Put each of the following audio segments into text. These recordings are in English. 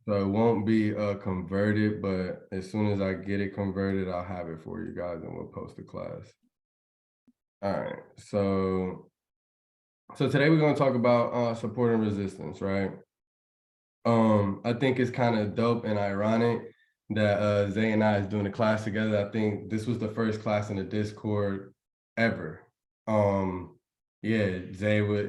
So it won't be converted, but as soon as I get it converted, I'll have it for you guys and we'll post the class. All right, so today we're going to talk about support and resistance, right? I think it's kind of dope and ironic that Zay and I is doing a class together. I think this was the first class in the Discord ever. Yeah,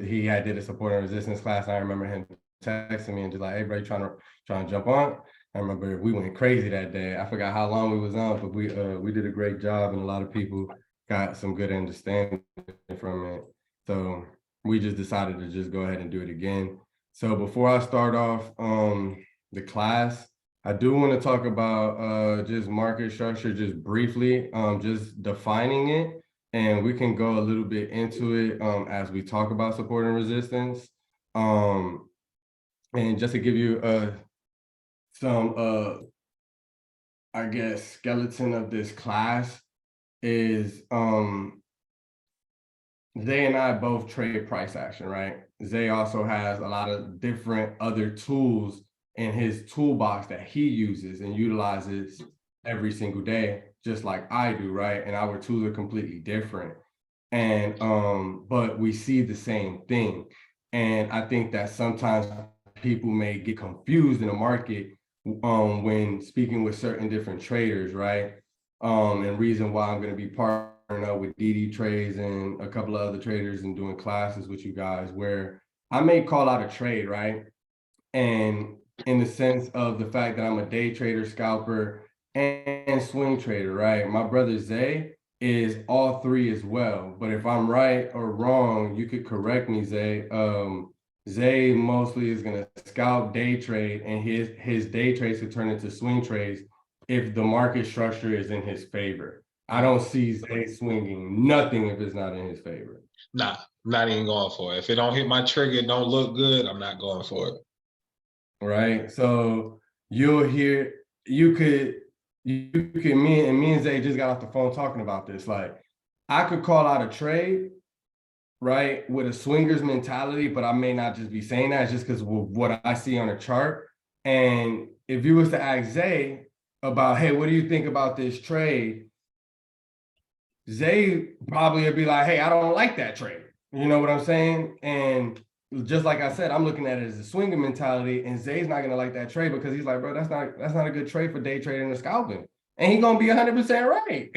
he had did a support and resistance class. I remember him texting me and just like, "Hey, bro, you trying to jump on?" I remember we went crazy that day. I forgot how long we was on, but we did a great job, and a lot of people got some good understanding from it. So we just decided to just go ahead and do it again. So before I start off the class, I do want to talk about just market structure just briefly, just defining it, and we can go a little bit into it as we talk about support and resistance. And just to give you some I guess skeleton of this class is Zay and I both trade price action, right? Zay also has a lot of different other tools in his toolbox that he uses and utilizes every single day, just like I do, right? And our tools are completely different. And but we see the same thing. And I think that sometimes people may get confused in the market when speaking with certain different traders, right? And reason why I'm going to be partnering up with DD Trades and a couple of other traders and doing classes with you guys where I may call out a trade, right? And in the sense of the fact that I'm a day trader, scalper, and swing trader, right? My brother Zay is all three as well. But if I'm right or wrong, you could correct me, Zay. Zay mostly is gonna scalp day trade, and his day trades could turn into swing trades if the market structure is in his favor. I don't see Zay swinging nothing if it's not in his favor. Nah, I'm not even going for it. If it don't hit my trigger, it don't look good, I'm not going for it. Right. So you'll hear me and Zay just got off the phone talking about this. Like I could call out a trade, right, with a swingers mentality, but I may not just be saying that just because of what I see on the chart. And if you was to ask Zay about, hey, what do you think about this trade? Zay probably would be like, hey, I don't like that trade. You know what I'm saying? And just like I said, I'm looking at it as a swinging mentality, and Zay's not gonna like that trade because he's like, bro, that's not a good trade for day trading and scalping. And he's gonna be 100% right.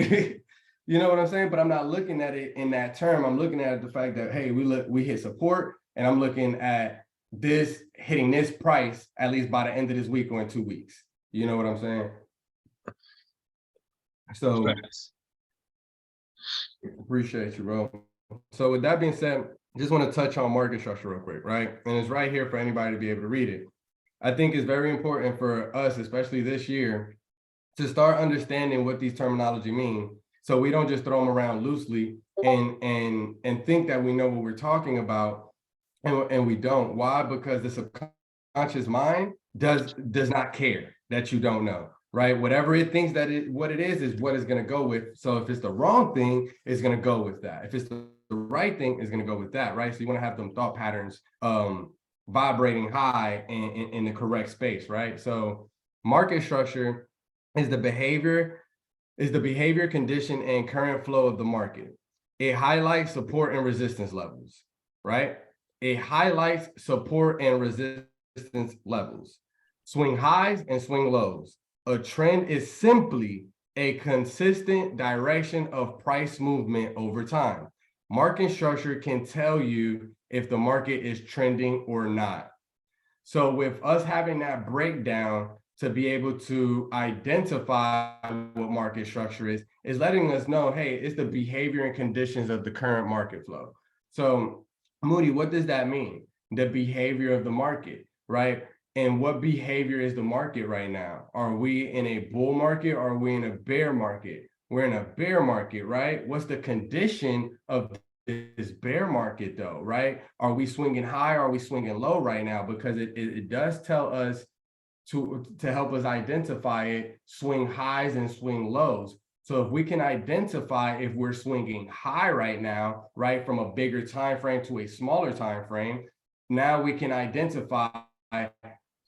You know what I'm saying? But I'm not looking at it in that term. I'm looking at the fact that, hey, we hit support, and I'm looking at this hitting this price at least by the end of this week or in 2 weeks. You know what I'm saying? So appreciate you, bro. So with that being said, I just want to touch on market structure real quick, right? And it's right here for anybody to be able to read it. I think it's very important for us, especially this year, to start understanding what these terminology mean, so we don't just throw them around loosely and think that we know what we're talking about, and we don't. Why? Because the subconscious mind does not care that you don't know, right? Whatever it thinks that what it is what it's going to go with. So if it's the wrong thing, it's going to go with that. If it's the right thing, it's going to go with that, right? So you want to have them thought patterns vibrating high in the correct space, right? So market structure is the behavior, condition, and current flow of the market. It highlights support and resistance levels, right? It highlights support and resistance levels, swing highs and swing lows. A trend is simply a consistent direction of price movement over time. Market structure can tell you if the market is trending or not. So with us having that breakdown to be able to identify what market structure is letting us know, hey, it's the behavior and conditions of the current market flow. So Moody, what does that mean? The behavior of the market, right? And what behavior is the market right now? Are we in a bull market or are we in a bear market? We're in a bear market, right? What's the condition of this bear market though, right? Are we swinging high or are we swinging low right now? Because it does tell us to help us identify it, swing highs and swing lows. So if we can identify if we're swinging high right now, right, from a bigger time frame to a smaller time frame, now we can identify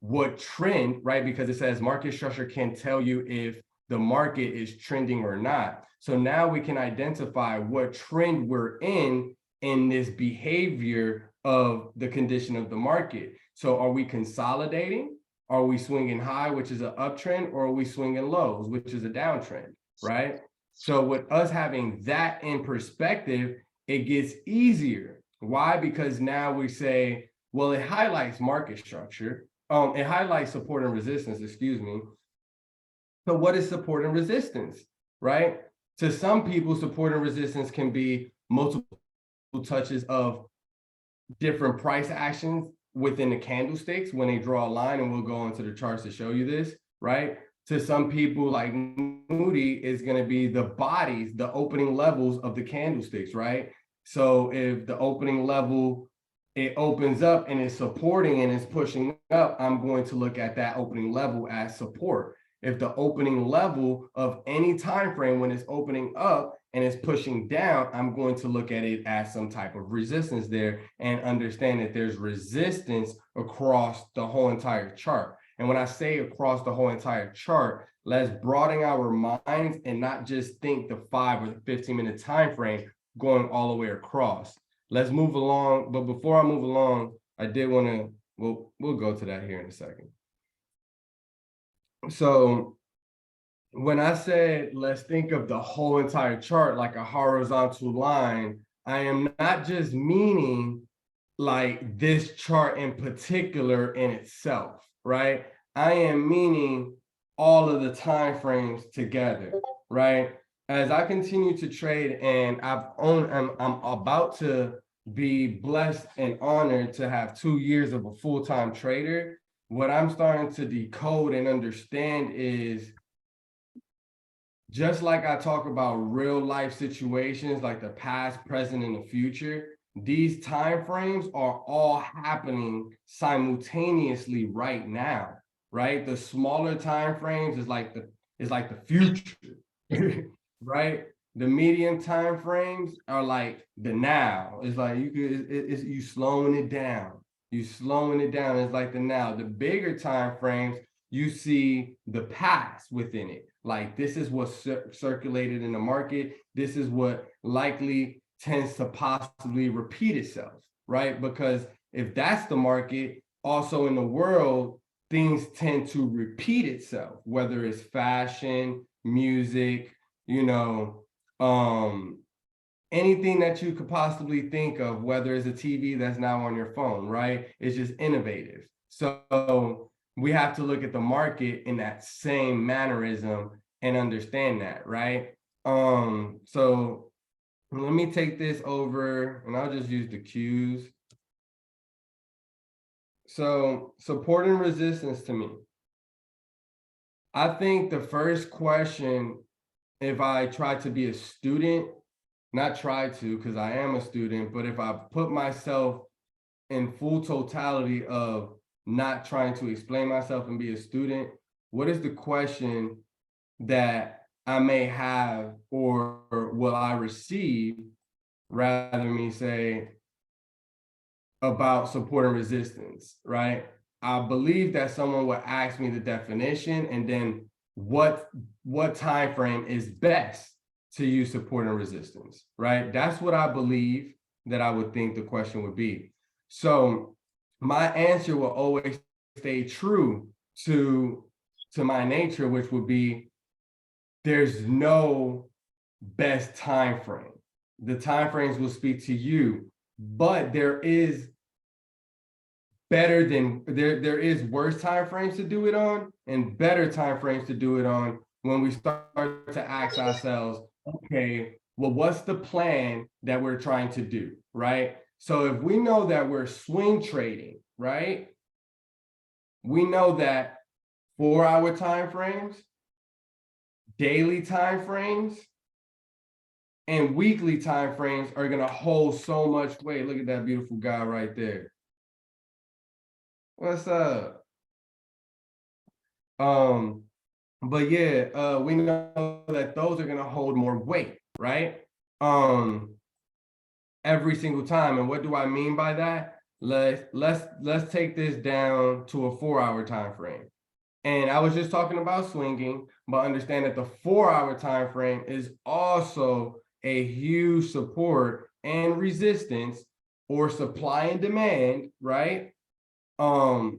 what trend, right? Because it says market structure can tell you if the market is trending or not. So now we can identify what trend we're in this behavior of the condition of the market. So are we consolidating? Are we swinging high, which is an uptrend, or are we swinging lows, which is a downtrend, right? So with us having that in perspective, it gets easier. Why? Because now we say, well, it highlights market structure. It highlights support and resistance, excuse me. So what is support and resistance, right? To some people, support and resistance can be multiple touches of different price actions within the candlesticks when they draw a line, and we'll go into the charts to show you this, right? To some people like Moody is going to be the bodies, the opening levels of the candlesticks, right? So if the opening level, it opens up and it's supporting and it's pushing up, I'm going to look at that opening level as support. If the opening level of any time frame when it's opening up and it's pushing down, I'm going to look at it as some type of resistance there and understand that there's resistance across the whole entire chart. And when I say across the whole entire chart, let's broaden our minds and not just think the 5 or 15-minute time frame going all the way across. Let's move along. But before I move along, I did want to, we'll go to that here in a second. So when I said, let's think of the whole entire chart like a horizontal line, I am not just meaning like this chart in particular in itself, right? I am meaning all of the time frames together, right? As I continue to trade and I'm about to be blessed and honored to have 2 years of a full-time trader, what I'm starting to decode and understand is, just like I talk about real life situations like the past, present, and the future, these time frames are all happening simultaneously right now, right? The smaller time frames is like the future, right? The medium time frames are like the now. It's like you slowing it down. You slowing it down. It's like the now. The bigger time frames, you see the past within it. Like this is what's circulated in the market. This is what likely tends to possibly repeat itself, right? Because if that's the market, also in the world, things tend to repeat itself, whether it's fashion, music, anything that you could possibly think of, whether it's a TV that's now on your phone, right? It's just innovative. So we have to look at the market in that same mannerism and understand that, right? So let me take this over and I'll just use the cues. So support and resistance to me. I think the first question, if I try to be a student, not try to, because I am a student, but if I put myself in full totality of not trying to explain myself and be a student, what is the question that I may have or will I receive, rather me say, about support and resistance, right? I believe that someone would ask me the definition and then what time frame is best to use support and resistance, right? That's what I believe that I would think the question would be. So my answer will always stay true to my nature, which would be there's no best time frame. The time frames will speak to you, but there is there is worse time frames to do it on and better time frames to do it on when we start to ask ourselves, okay, well, what's the plan that we're trying to do, right? So if we know that we're swing trading, right? We know that 4-hour time frames, daily time frames, and weekly time frames are going to hold so much weight. Look at that beautiful guy right there. What's up? But yeah, we know that those are going to hold more weight, right? Every single time. And what do I mean by that? let's take this down to a 4-hour time frame. And I was just talking about swinging, but understand that the 4-hour time frame is also a huge support and resistance, or supply and demand, right? For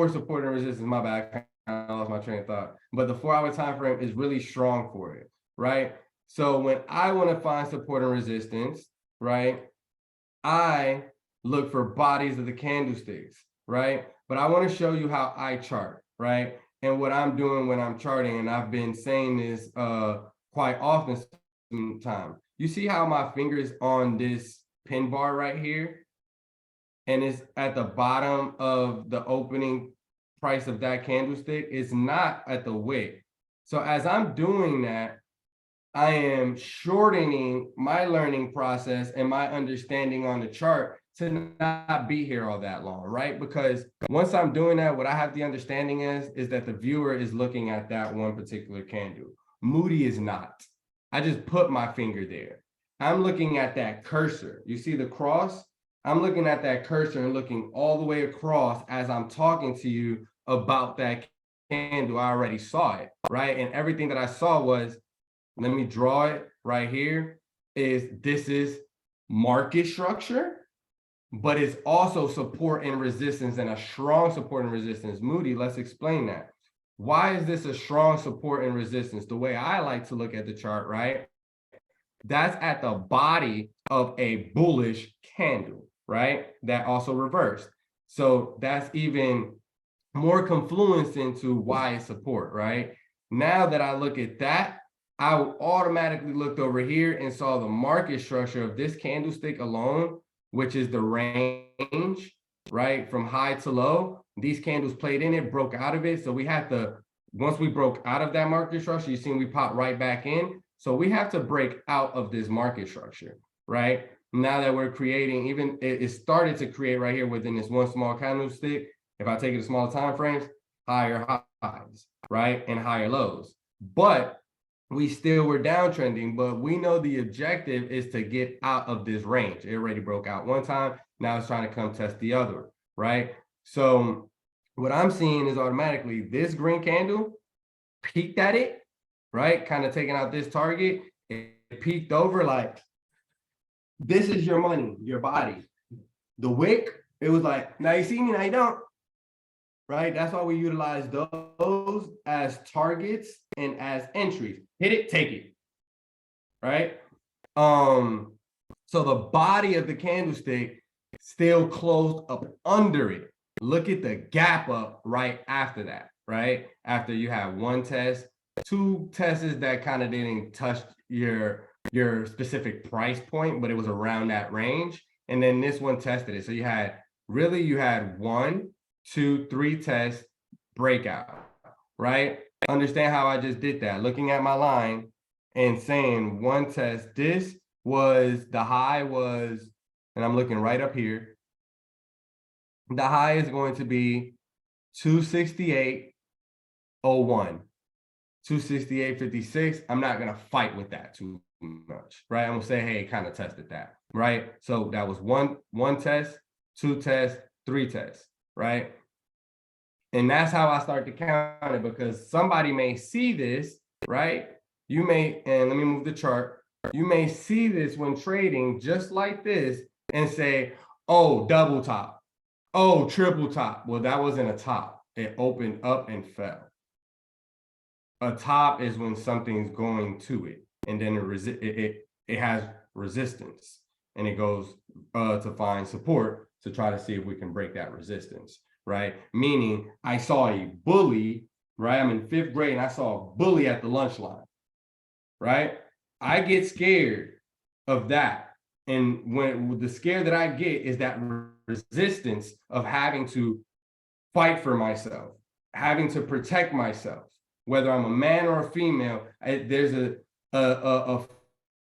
support and resistance, my bad, I lost my train of thought. But the 4-hour time frame is really strong for it, right? So when I want to find support and resistance, right, I look for bodies of the candlesticks, right? But I want to show you how I chart, right? And what I'm doing when I'm charting, and I've been saying this quite often time. You see how my finger is on this pin bar right here? And it's at the bottom of the opening price of that candlestick. It's not at the wick. So as I'm doing that, I am shortening my learning process and my understanding on the chart to not be here all that long, right? Because once I'm doing that, what I have the understanding is that the viewer is looking at that one particular candle. Moody is not. I just put my finger there. I'm looking at that cursor. You see the cross? I'm looking at that cursor and looking all the way across as I'm talking to you about that candle. I already saw it, right? And everything that I saw was, let me draw it right here, this is market structure, but it's also support and resistance, and a strong support and resistance. Moody, let's explain that. Why is this a strong support and resistance? The way I like to look at the chart, right? That's at the body of a bullish candle, right? That also reversed. So that's even more confluence into why it's support, right? Now that I look at that, I automatically looked over here and saw the market structure of this candlestick alone, which is the range, right? From high to low. These candles played in it, broke out of it. So we have to, once we broke out of that market structure, you see we pop right back in. So we have to break out of this market structure, right? Now that we're creating, even it started to create right here within this one small candlestick. If I take it to smaller time frames, higher highs, right? And higher lows. But we still were downtrending, but we know the objective is to get out of this range. It already broke out one time. Now it's trying to come test the other, right? So what I'm seeing is automatically this green candle peaked at it, right? Kind of taking out this target. It peaked over, like, this is your money, your body. The wick, it was like, now you see me, now you don't. Right? That's why we utilize those as targets and as entries. Hit it, take it. Right? So the body of the candlestick still closed up under it. Look at the gap up right after that, right? After you have one test, two tests that kind of didn't touch your specific price point, but it was around that range. And then this one tested it. So you had 1, 2, 3 tests, breakout, right? Understand how I just did that. Looking at my line and saying one test, this was, the high was, and I'm looking right up here. The high is going to be 268.01, 268.56. I'm not going to fight with that too much, right? I'm going to say, hey, kind of tested that, right? So that was one test, 2 tests, 3 tests. Right? And that's how I start to count it, because somebody may see this, right? You may, and let me move the chart. You may see this when trading just like this and say, oh, double top. Oh, triple top. Well, that wasn't a top. It opened up and fell. A top is when something's going to it, and then it has resistance, and it goes to find support to try to see if we can break that resistance, right? Meaning I saw a bully, right? I'm in 5th grade and I saw a bully at the lunch line, right? I get scared of that. And when the scare that I get is that resistance of having to fight for myself, having to protect myself, whether I'm a man or a female. There's a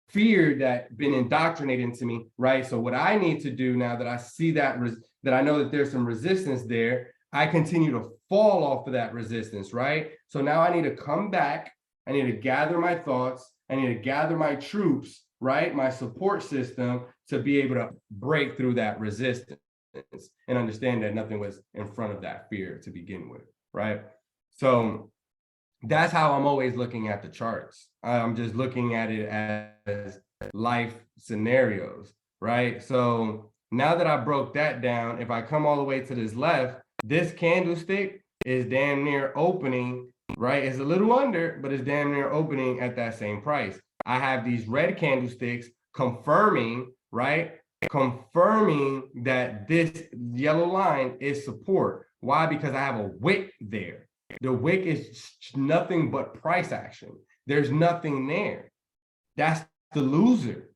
fear that been indoctrinated into me, right? So what I need to do now that I see that I know that there's some resistance there, I continue to fall off of that resistance, right? So now I need to come back. I need to gather my thoughts. I need to gather my troops, right? My support system to be able to break through that resistance and understand that nothing was in front of that fear to begin with, right? So that's how I'm always looking at the charts. I'm just looking at it as life scenarios, right? So now that I broke that down, if I come all the way to this left, this candlestick is damn near opening, right? It's a little under, but it's damn near opening at that same price. I have these red candlesticks confirming, right? Confirming that this yellow line is support. Why? Because I have a wick there. The wick is nothing but price action. There's nothing there. That's the loser.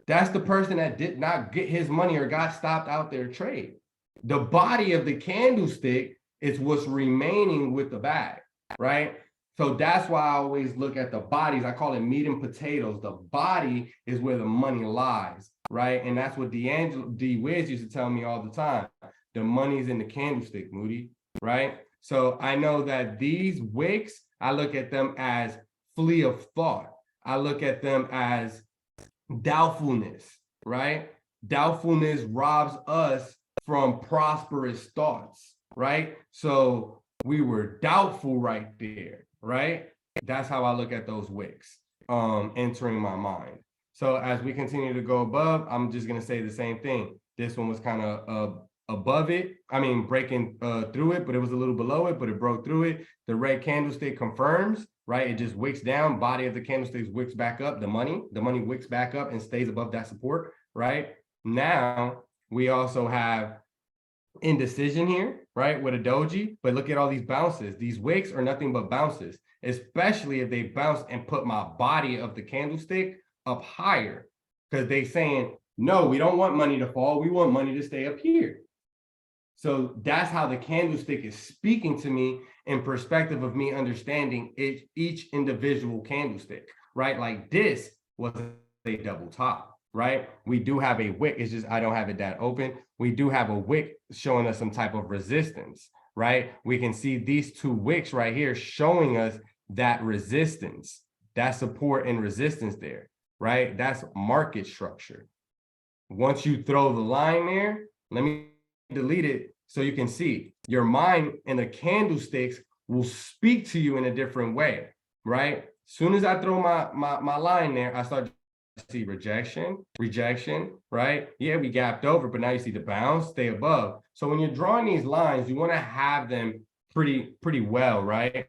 That's the person that did not get his money or got stopped out their trade. The body of the candlestick is what's remaining with the bag, right? So that's why I always look at the bodies. I call it meat and potatoes. The body is where the money lies, right? And that's what D. Wiz used to tell me all the time. The money's in the candlestick, Moody, right? So I know that these wicks, I look at them as flee of thought. I look at them as doubtfulness, right? Doubtfulness robs us from prosperous thoughts, right? So we were doubtful right there, right? That's how I look at those wicks entering my mind. So as we continue to go above, I'm just going to say the same thing. This one was kind of above it. I mean, breaking through it, but it was a little below it, but it broke through it. The red candlestick confirms, right? It just wicks down. Body of the candlestick wicks back up. The money wicks back up and stays above that support, right? Now we also have indecision here, right? With a doji, but look at all these bounces. These wicks are nothing but bounces, especially if they bounce and put my body of the candlestick up higher, because they saying, no, we don't want money to fall. We want money to stay up here. So that's how the candlestick is speaking to me in perspective of me understanding each individual candlestick, right? Like this was a double top, right? We do have a wick. It's just I don't have it that open. We do have a wick showing us some type of resistance, right? We can see these two wicks right here showing us that resistance, that support and resistance there, right? That's market structure. Once you throw the line there, let me delete it so you can see your mind and the candlesticks will speak to you in a different way, right? Soon as I throw my line there, I start to see rejection, right? Yeah, we gapped over, but now you see the bounce, stay above. So when you're drawing these lines, you want to have them pretty well, right?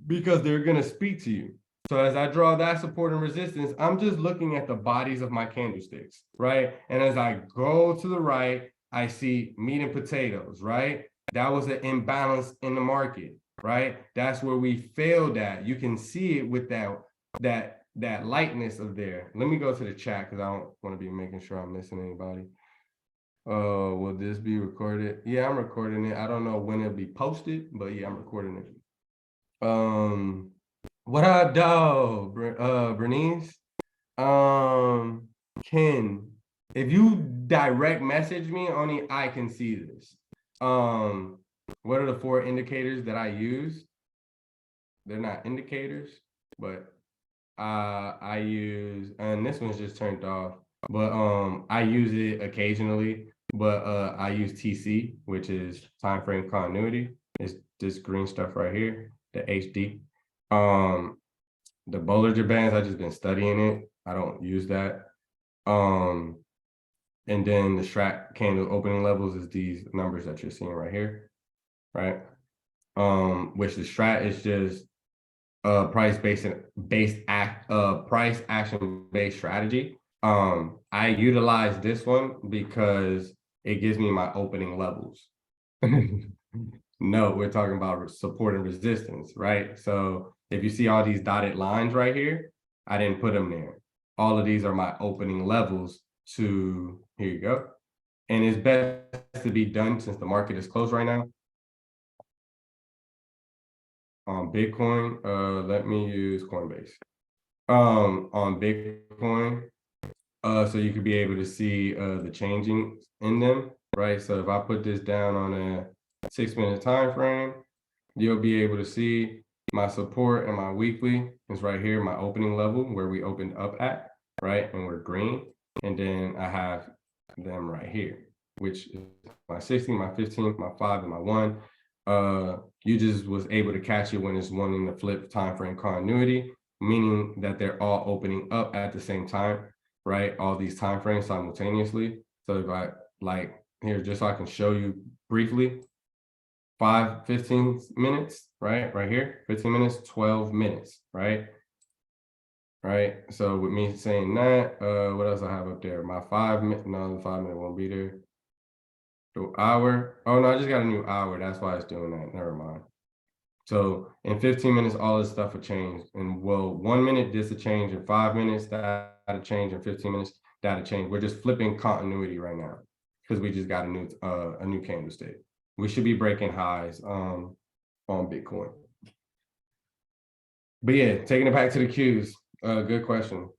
Because they're going to speak to you. So as I draw that support and resistance, I'm just looking at the bodies of my candlesticks, right? And as I go to the right, I see meat and potatoes, right? That was an imbalance in the market, right? That's where we failed at. You can see it with that lightness of there. Let me go to the chat because I don't want to be making sure I'm missing anybody. Will this be recorded? Yeah, I'm recording it. I don't know when it'll be posted, but yeah, I'm recording it. What up, dog? Bernice? Ken, if you direct message me, only I can see this. What are the 4 indicators that I use? They're not indicators, but I use, and this one's just turned off, but I use it occasionally, but I use TC, which is time frame continuity. It's this green stuff right here, the HD. The Bollinger Bands, I've just been studying it. I don't use that. And then the Strat candle opening levels is these numbers that you're seeing right here, right? Which the Strat is just price action based strategy. I utilize this one because it gives me my opening levels. No, we're talking about support and resistance, right? So if you see all these dotted lines right here, I didn't put them there. All of these are my opening levels to, here you go. And it's best to be done since the market is closed right now. On Bitcoin, let me use Coinbase. On Bitcoin, so you could be able to see the changing in them, right? So if I put this down on a 6-minute time frame, you'll be able to see my support and my weekly is right here, my opening level where we opened up at, right? And we're green. And then I have them right here, which is my 16, my 15, my 5, and my 1. You just was able to catch it when it's one in the flip time frame continuity, meaning that they're all opening up at the same time, right? All these time frames simultaneously. So if I like here, just so I can show you briefly, 15 minutes, right here, 15 minutes, 12 minutes, right? So with me saying that, what else I have up there? My 5 minute, no, the 5 minute won't be there. The hour, oh no, I just got a new hour. That's why it's doing that. Never mind. So in 15 minutes, all this stuff will change. And well, 1 minute, this will change. In 5 minutes, that'll change. In 15 minutes, that'll change. We're just flipping continuity right now because we just got a new candlestick. We should be breaking highs on Bitcoin. But yeah, taking it back to the Qs. Good question.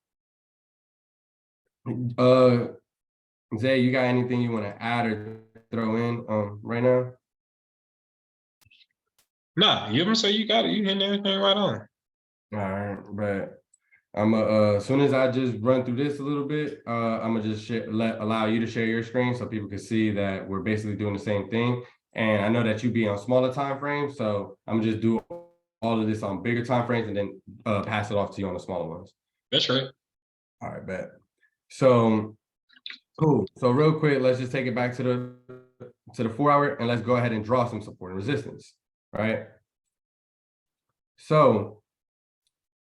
Zay, you got anything you want to add or throw in right now? Nah, you ever say you got it? You hitting everything right on. All right, but I'm as soon as I just run through this a little bit, I'm gonna just allow you to share your screen so people can see that we're basically doing the same thing. And I know that you be on smaller time frames, so I'm gonna just do all of this on bigger time frames and then pass it off to you on the smaller ones. That's right. All right, bet. So cool. So real quick, let's just take it back to the 4 hour and let's go ahead and draw some support and resistance, right? So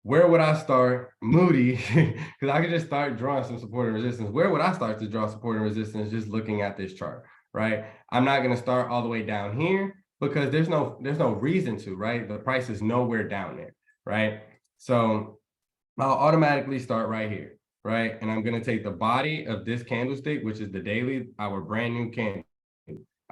where would I start, Moody? Because I could just start drawing some support and resistance. Where would I start to draw support and resistance just looking at this chart, right? I'm not going to start all the way down here because there's no reason to, right? The price is nowhere down there, right? So I'll automatically start right here, right? And I'm going to take the body of this candlestick, which is the daily, our brand new candle.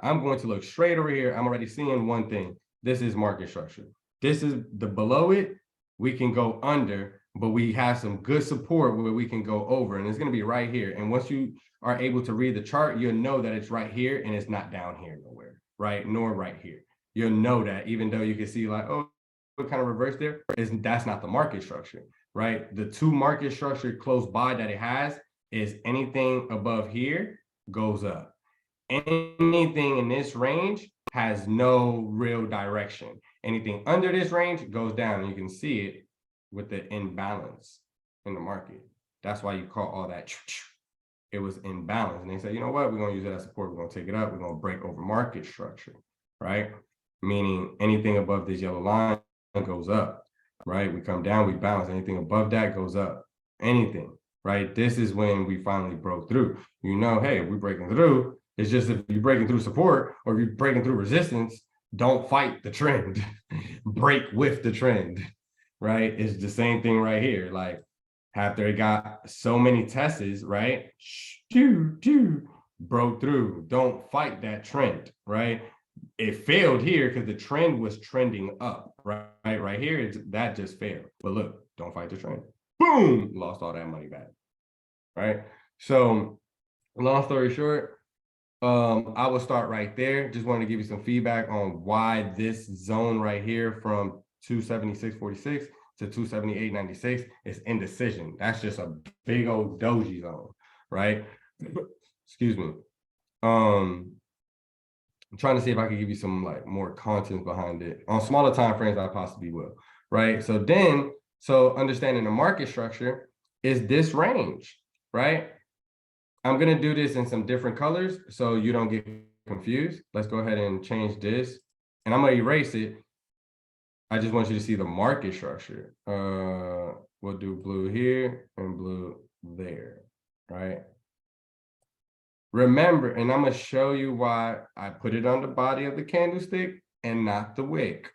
I'm going to look straight over here. I'm already seeing one thing. This is market structure. This is the below it. We can go under, but we have some good support where we can go over, and it's going to be right here. And once you are able to read the chart, you'll know that it's right here and it's not down here nowhere, right? Nor right here. You'll know that, even though you can see like, oh, what kind of reverse there, that's not the market structure, right? The two market structure close by that it has is anything above here goes up. Anything in this range has no real direction. Anything under this range goes down, and you can see it with the imbalance in the market. That's why you call all that, it was imbalance. And they say, you know what, we're going to use that as support. We're going to take it up. We're going to break over market structure, right? Meaning anything above this yellow line goes up, right? We come down, we balance. Anything above that goes up. Anything, right? This is when we finally broke through. You know, hey, we're breaking through. It's just if you're breaking through support or if you're breaking through resistance, don't fight the trend. Break with the trend, right? It's the same thing right here. Like after it got so many tests, right? Broke through. Don't fight that trend, right? It failed here because the trend was trending up, right? Right here, that just failed. But look, don't fight the trend. Boom, lost all that money back, right? So long story short, I will start right there. Just wanted to give you some feedback on why this zone right here from 276.46 to 278.96 is indecision. That's just a big old doji zone, right? Excuse me. I'm trying to see if I can give you some like more content behind it. On smaller time frames, I possibly will, right? So understanding the market structure is this range, right? I'm going to do this in some different colors so you don't get confused. Let's go ahead and change this. And I'm going to erase it. I just want you to see the market structure. We'll do blue here and blue there, right? Remember, and I'm going to show you why I put it on the body of the candlestick and not the wick.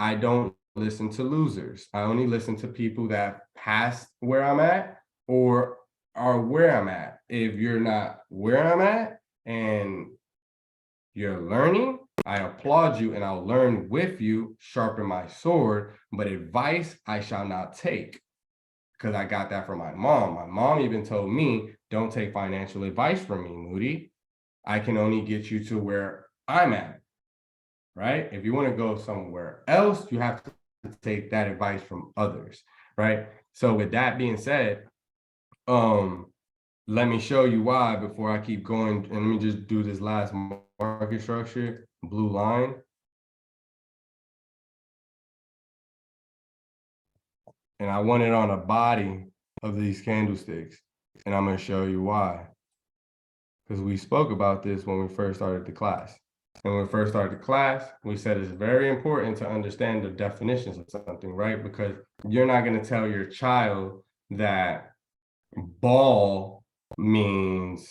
I don't listen to losers. I only listen to people that passed where I'm at or are where I'm at. If you're not where I'm at and you're learning, I applaud you and I'll learn with you, sharpen my sword, but advice I shall not take because I got that from my mom. My mom even told me, don't take financial advice from me, Moody. I can only get you to where I'm at, right? If you want to go somewhere else, you have to take that advice from others, right? So with that being said, let me show you why before I keep going. And let me just do this last market structure, blue line. And I want it on a body of these candlesticks. And I'm going to show you why. Because we spoke about this when we first started the class. And when we first started the class, we said it's very important to understand the definitions of something, right? Because you're not going to tell your child that ball means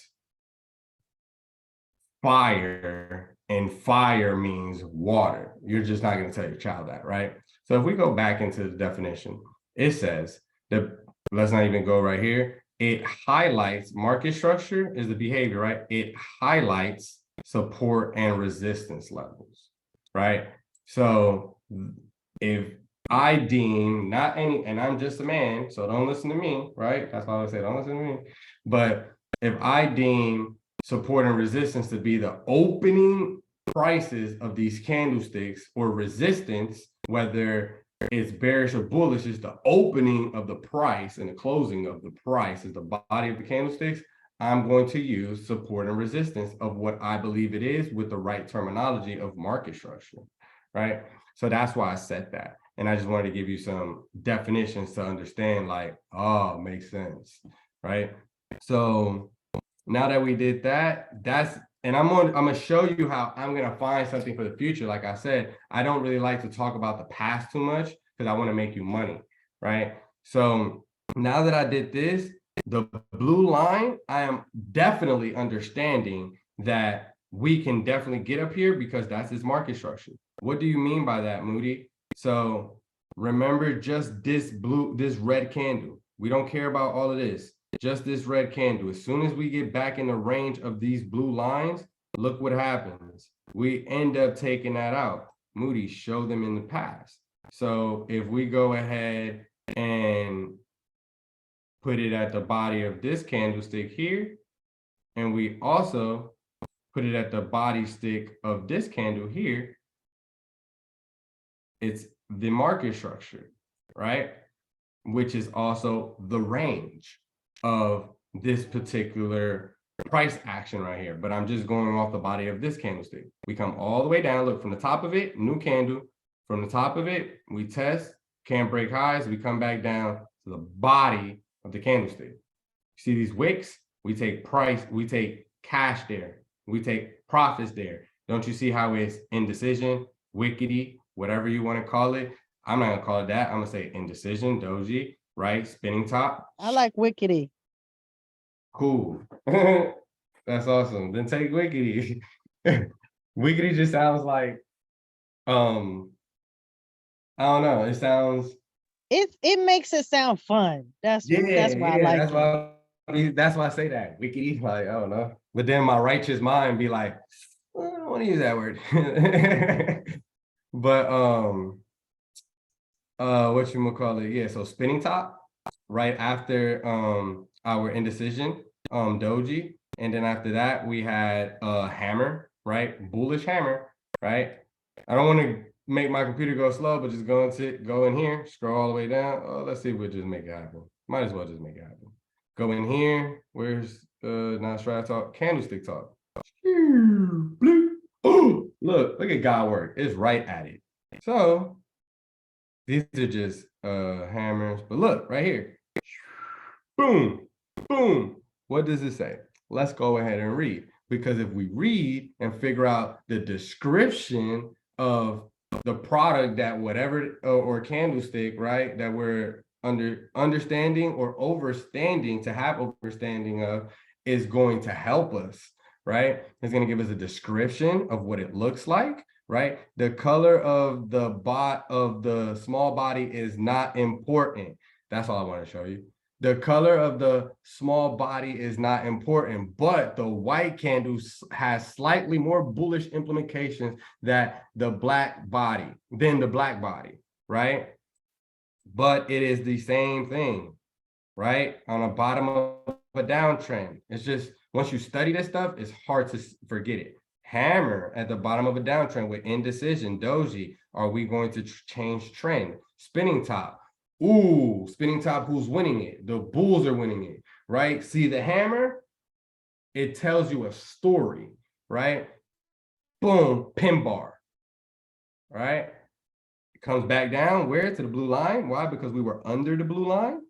fire and fire means water. You're just not going to tell your child that, right? So if we go back into the definition, it says that, let's not even go right here. It highlights, market structure is the behavior, right? It highlights support and resistance levels, right? So if I deem not any, and I'm just a man, so don't listen to me, right? That's why I say don't listen to me. But if I deem support and resistance to be the opening prices of these candlesticks, or resistance, whether it's bearish or bullish, is the opening of the price and the closing of the price is the body of the candlesticks, I'm going to use support and resistance of what I believe it is with the right terminology of market structure, right? So that's why I said that. And I just wanted to give you some definitions to understand, like, oh, makes sense, right? So now that we did that, and I'm gonna show you how I'm gonna find something for the future. Like I said, I don't really like to talk about the past too much because I want to make you money, right? So now that I did this, the blue line, I am definitely understanding that we can definitely get up here because that's its market structure. What do you mean by that, Moody? So remember just this red candle. We don't care about all of this. Just this red candle. As soon as we get back in the range of these blue lines, look what happens. We end up taking that out. Moody, show them in the past. So if we go ahead and put it at the body of this candlestick here, and we also put it at the body stick of this candle here, it's the market structure, right? Which is also the range of this particular price action right here. But I'm just going off the body of this candlestick. We come all the way down, look from the top of it, new candle. From the top of it, we test, can't break highs, we come back down to the body of the candlestick. See these wicks? We take price, we take cash there, we take profits there. Don't you see how it's indecision, wickedy, whatever you want to call it? I'm not gonna call it that. I'm gonna say indecision, doji, right? Spinning top. I like wickedy. Cool. That's awesome. Then take wickedy. Wickedy just sounds like, I don't know. It sounds. It makes it sound fun. That's why I like it. That's why I say that. Wickedy, like, I don't know. But then my righteous mind be like, I don't want to use that word. But whatchamacallit, yeah, so spinning top right after our indecision, doji, and then after that we had hammer, right? Bullish hammer, right? I don't want to make my computer go slow, but just go in here, scroll all the way down. Oh, let's see if we'll just make it happen. Might as well just make it happen. Go in here. Where's not strat talk, candlestick talk. Look at God work. It's right at it. So these are just hammers, but look right here. Boom, boom. What does it say? Let's go ahead and read, because if we read and figure out the description of the product that whatever or candlestick, right, that we're understanding or overstanding to have overstanding of, is going to help us, right? It's going to give us a description of what it looks like, right? The color of the small body is not important. That's all I want to show you. The color of the small body is not important, but the white candle has slightly more bullish implications than the black body, right? But it is the same thing, right? On the bottom of a downtrend. It's just, once you study this stuff, it's hard to forget it. Hammer at the bottom of a downtrend with indecision, doji. Are we going to change trend? Spinning top. Ooh, spinning top, who's winning it? The bulls are winning it. right? See the hammer, it tells you a story, right? Boom, pin bar, right? It comes back down, where? To the blue line. Why? Because we were under the blue line,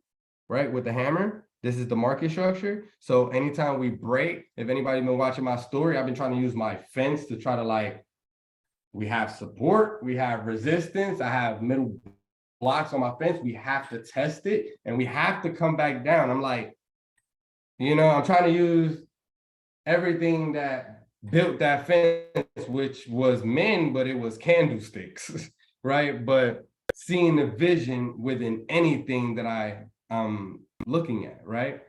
right? With the hammer. This is the market structure. So anytime we break, if anybody been watching my story, I've been trying to use my fence to try to like, we have support, we have resistance, I have middle blocks on my fence, we have to test it, and we have to come back down. I'm like, you know, I'm trying to use everything that built that fence, which was men, but it was candlesticks, right? But seeing the vision within anything that I'm looking at, right?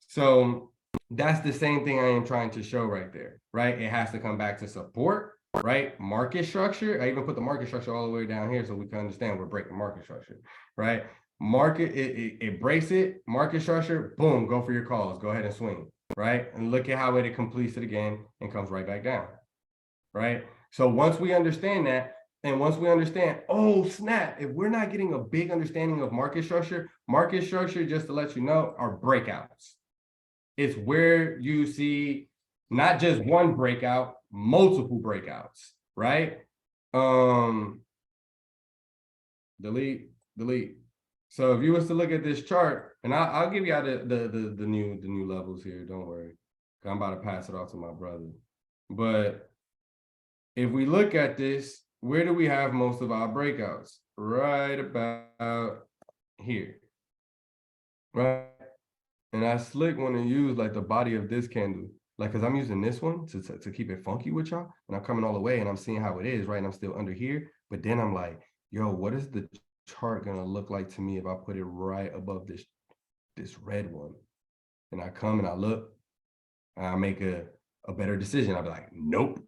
So that's the same thing I am trying to show right there, right? It has to come back to support, right? Market structure. I even put the market structure all the way down here so we can understand we're breaking market structure, right? Market, it breaks it, market structure, boom, go for your calls, go ahead and swing, right? And look at how it completes it again and comes right back down, right? So once we understand that, and once we understand, oh snap, if we're not getting a big understanding of market structure, just to let you know, are breakouts. It's where you see not just one breakout, multiple breakouts, right? Delete. So if you was to look at this chart, and I'll give y'all the new levels here, don't worry. I'm about to pass it off to my brother. But if we look at this, where do we have most of our breakouts? Right about here, right? And I slick want to use like the body of this candle, like, cause I'm using this one to keep it funky with y'all, and I'm coming all the way and I'm seeing how it is, right? And I'm still under here, but then I'm like, yo, what is the chart gonna look like to me if I put it right above this red one? And I come and I look, and I make a better decision. I'll be like, nope,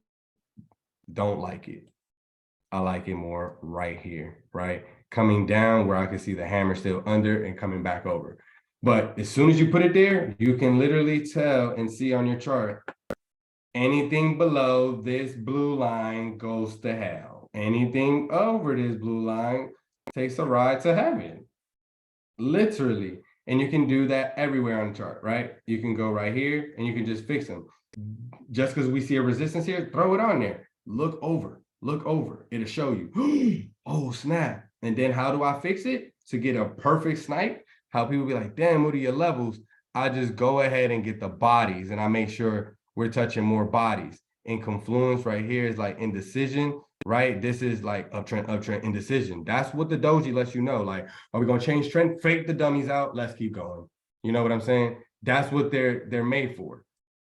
don't like it. I like it more right here, right? Coming down where I can see the hammer still under and coming back over. But as soon as you put it there, you can literally tell and see on your chart, anything below this blue line goes to hell. Anything over this blue line takes a ride to heaven, literally. And you can do that everywhere on the chart, right? You can go right here and you can just fix them. Just because we see a resistance here, throw it on there. Look over. It'll show you, oh snap. And then how do I fix it? To get a perfect snipe, how people be like, damn, Moody, your levels. I just go ahead and get the bodies and I make sure we're touching more bodies. In confluence right here is like indecision, right? This is like uptrend, indecision. That's what the doji lets you know. Like, are we gonna change trend? Fake the dummies out. Let's keep going. You know what I'm saying? That's what they're made for.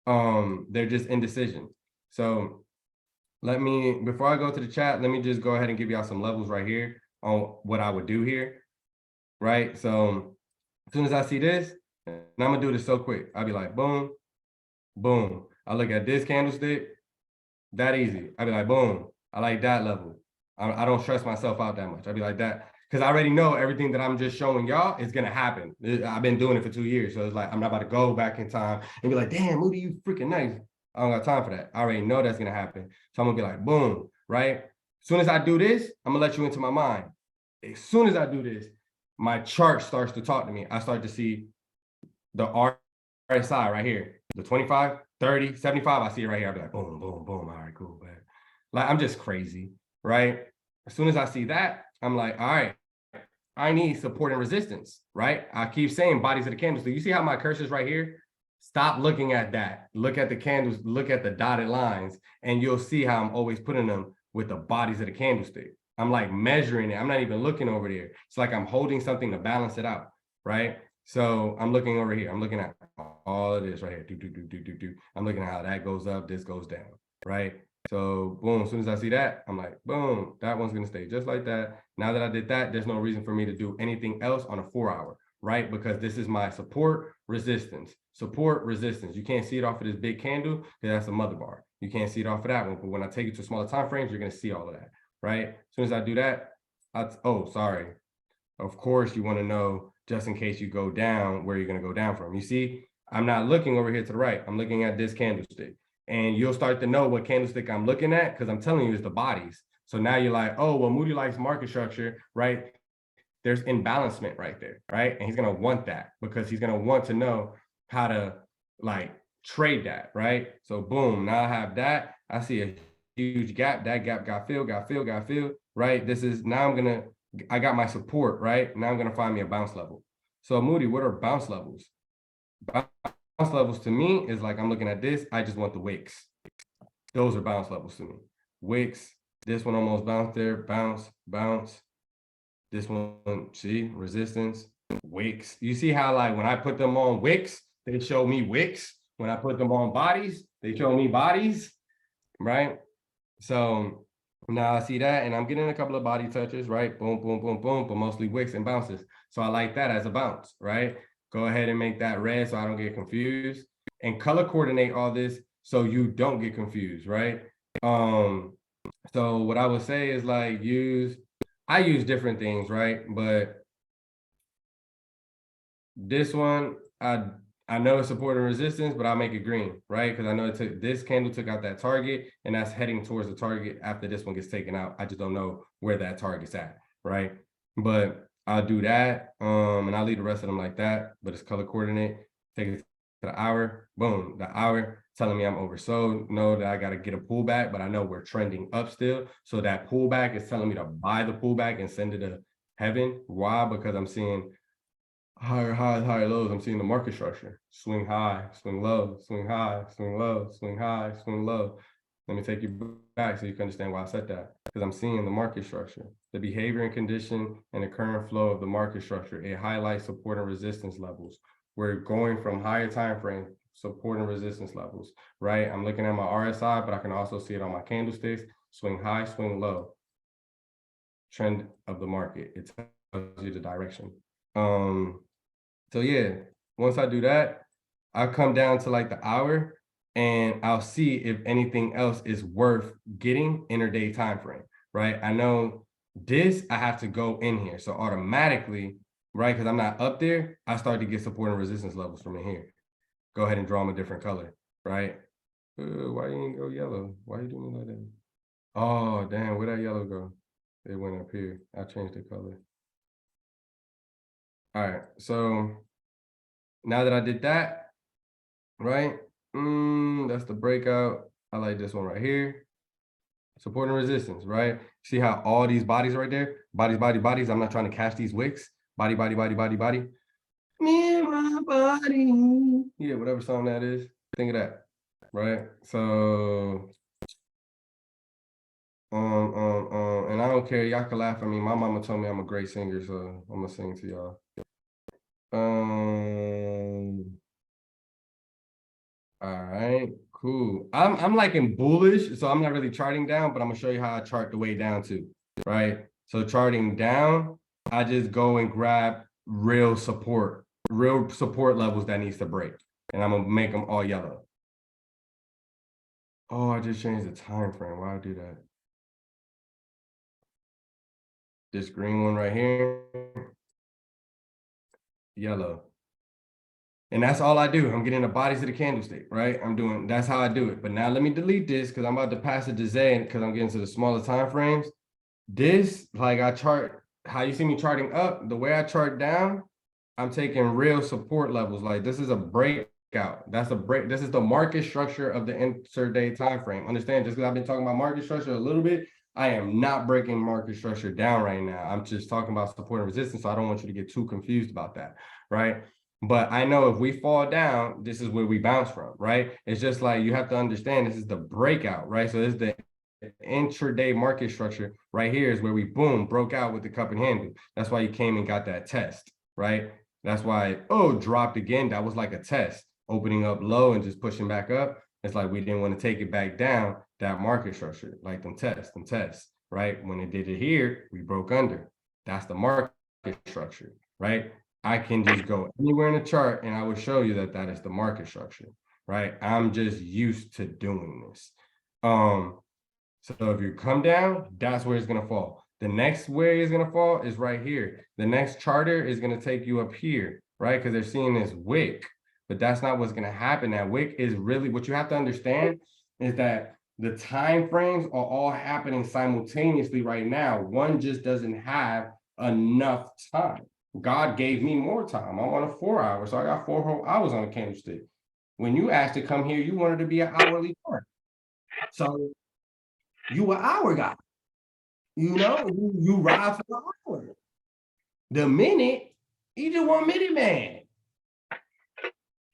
They're just indecision. So before I go to the chat, let me just go ahead and give y'all some levels right here on what I would do here, right? So as soon as I see this, and I'm gonna do this so quick, I'll be like, boom, boom. I look at this candlestick, that easy. I'll be like, boom, I like that level. I don't stress myself out that much. I'll be like that, because I already know everything that I'm just showing y'all is gonna happen. I've been doing it for 2 years, so it's like, I'm not about to go back in time and be like, damn, Moody, you freaking nice. I don't got time for that. I already know that's gonna happen. So I'm gonna be like, boom, right? As soon as I do this, I'm gonna let you into my mind. As soon as I do this, my chart starts to talk to me. I start to see the RSI right here, the 25, 30, 75, I see it right here. I'll be like, boom, boom, boom. All right, cool, man. Like, I'm just crazy, right? As soon as I see that, I'm like, all right, I need support and resistance, right? I keep saying bodies of the candles. So you see how my cursor's right here? Stop looking at that. Look at the candles, look at the dotted lines, and you'll see how I'm always putting them with the bodies of the candlestick. I'm like measuring it. I'm not even looking over there. It's like I'm holding something to balance it out, right? So I'm looking over here. I'm looking at all of this right here. I'm looking at how that goes up, this goes down, right? So boom, as soon as I see that, I'm like, boom, that one's gonna stay just like that. Now that I did that, there's no reason for me to do anything else on a 4-hour, right? Because this is my support, resistance. Support, resistance. You can't see it off of this big candle, because that's a mother bar. You can't see it off of that one, but when I take it to smaller time frames, you're gonna see all of that, right? As soon as I do that, sorry. Of course, you wanna know, just in case you go down, where you're gonna go down from. You see, I'm not looking over here to the right. I'm looking at this candlestick. And you'll start to know what candlestick I'm looking at, because I'm telling you it's the bodies. So now you're like, oh, well, Moody likes market structure, right? There's imbalancement right there, right? And he's gonna want that, because he's gonna want to know how to like trade that, right? So boom, now I have that. I see a huge gap. That gap got filled, right? I got my support, right? Now I'm gonna find me a bounce level. So Moody, what are bounce levels? Bounce levels to me is like, I'm looking at this, I just want the wicks. Those are bounce levels to me. Wicks, this one almost bounced there, bounce, bounce. This one, see, resistance, wicks. You see how like when I put them on wicks, they show me wicks. When I put them on bodies, they show me bodies, right? So now I see that, and I'm getting a couple of body touches, right? Boom, boom, boom, boom, but mostly wicks and bounces. So I like that as a bounce, right? Go ahead and make that red so I don't get confused, and color coordinate all this so you don't get confused, right? So what I would say is like I use different things, right? But this one, I know it's support and resistance, but I'll make it green, right? Because I know this candle took out that target, and that's heading towards the target after this one gets taken out. I just don't know where that target's at, right? But I'll do that, and I'll leave the rest of them like that, but it's color coordinate. Take it to the hour, boom, the hour telling me I'm oversold. Know that I got to get a pullback, but I know we're trending up still. So that pullback is telling me to buy the pullback and send it to heaven. Why? Because I'm seeing higher highs, higher lows. I'm seeing the market structure. Swing high, swing low, swing high, swing low, swing high, swing low. Let me take you back so you can understand why I said that. Because I'm seeing the market structure, the behavior and condition, and the current flow of the market structure. It highlights support and resistance levels. We're going from higher time frame support and resistance levels, right? I'm looking at my RSI, but I can also see it on my candlesticks. Swing high, swing low. Trend of the market. It tells you the direction. So yeah, once I do that, I come down to like the hour, and I'll see if anything else is worth getting intraday time frame, right? I know this, I have to go in here. So automatically, right, because I'm not up there, I start to get support and resistance levels from in here. Go ahead and draw them a different color, right? Why you didn't go yellow? Why you doing like that? Oh, damn, where'd that yellow go? It went up here. I changed the color. All right, so now that I did that, right? That's the breakout. I like this one right here. Support and resistance, right? See how all these bodies right there? Bodies, bodies. I'm not trying to catch these wicks. Body. Me and my body. Yeah, whatever song that is. Think of that, right? So, and I don't care. Y'all can laugh at me. My mama told me I'm a great singer, so I'm gonna sing to y'all. All right, cool. I'm like in bullish, so I'm not really charting down, but I'm gonna show you how I chart the way down too, right? So charting down, I just go and grab real support levels that needs to break, and I'm gonna make them all yellow. Oh, I just changed the time frame. Why I do that? This green one right here, yellow. And that's all I do. I'm getting the bodies of the candlestick, right? That's how I do it. But now let me delete this because I'm about to pass it to Zay because I'm getting to the smaller time frames. This, like I chart, how you see me charting up, the way I chart down, I'm taking real support levels. Like this is a breakout. That's a break. This is the market structure of the intraday time frame. Understand, just because I've been talking about market structure a little bit, I am not breaking market structure down right now. I'm just talking about support and resistance. So I don't want you to get too confused about that, right? But I know if we fall down, this is where we bounce from, right? It's just like you have to understand this is the breakout, right? So this is the intraday market structure right here is where we boom broke out with the cup and handle. That's why you came and got that test, right? That's why dropped again. That was like a test, opening up low and just pushing back up. It's like we didn't want to take it back down, that market structure, like them tests, right? When it did it here, we broke under. That's the market structure, right? I can just go anywhere in the chart and I will show you that that is the market structure, right? I'm just used to doing this. So if you come down, that's where it's gonna fall. The next where it's gonna fall is right here. The next charter is gonna take you up here, right? Because they're seeing this wick, but that's not what's gonna happen. That wick is really, what you have to understand is that the time frames are all happening simultaneously right now. One just doesn't have enough time. God gave me more time. I'm on a 4 hour, so I got 4 whole hours on a candlestick. When you asked to come here, you wanted to be an hourly chart. So you an hour guy. You know, you ride for the hour. The minute, he just 1 minute man.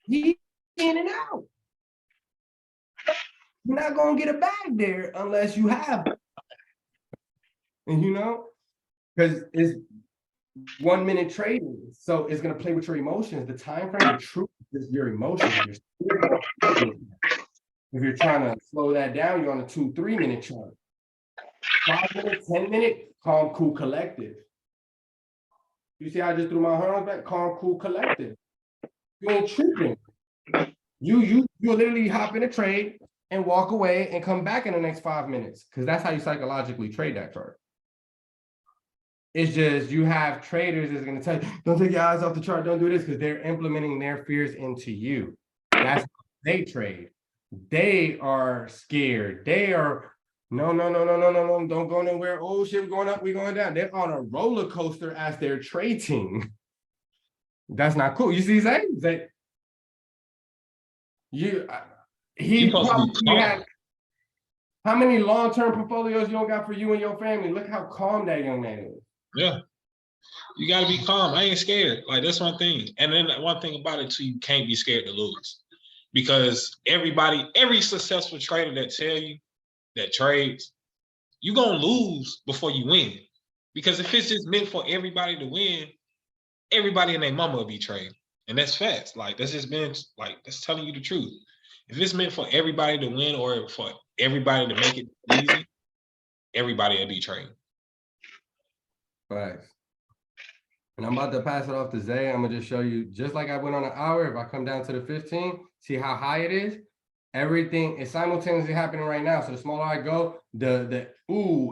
He in and out. You're not gonna get a bag there unless you have it. And you know, because it's 1 minute trading, so it's gonna play with your emotions. The time frame, the truth is your emotions. If you're trying to slow that down, you're on a 2-3 minute chart. 5 minutes, 10 minute, calm, cool, collective. You see, I just threw my arms back, calm, cool, collective. You ain't tripping. You literally hop in a trade and walk away and come back in the next 5 minutes, because that's how you psychologically trade that chart. It's just you have traders that's going to tell you, don't take your eyes off the chart, don't do this, because they're implementing their fears into you. That's how they trade. They are scared. They are, no, don't go nowhere. Oh shit, we're going up, we're going down. They're on a roller coaster as they're trading. That's not cool. You see, Zay? He probably had, how many long-term portfolios you don't got for you and your family? Look how calm that young man is. Yeah. You got to be calm. I ain't scared. Like, that's one thing. And then one thing about it too, you can't be scared to lose, because every successful trader that tell you that trades, you gonna lose before you win. Because if it's just meant for everybody to win, everybody and their mama will be trading. And that's facts. Like, that's just been, like, that's telling you the truth. If it's meant for everybody to win or for everybody to make it easy, everybody will be trading. Right. And I'm about to pass it off to Zay. I'm gonna just show you, just like I went on an hour, if I come down to the 15, see how high it is? Everything is simultaneously happening right now. So the smaller I go,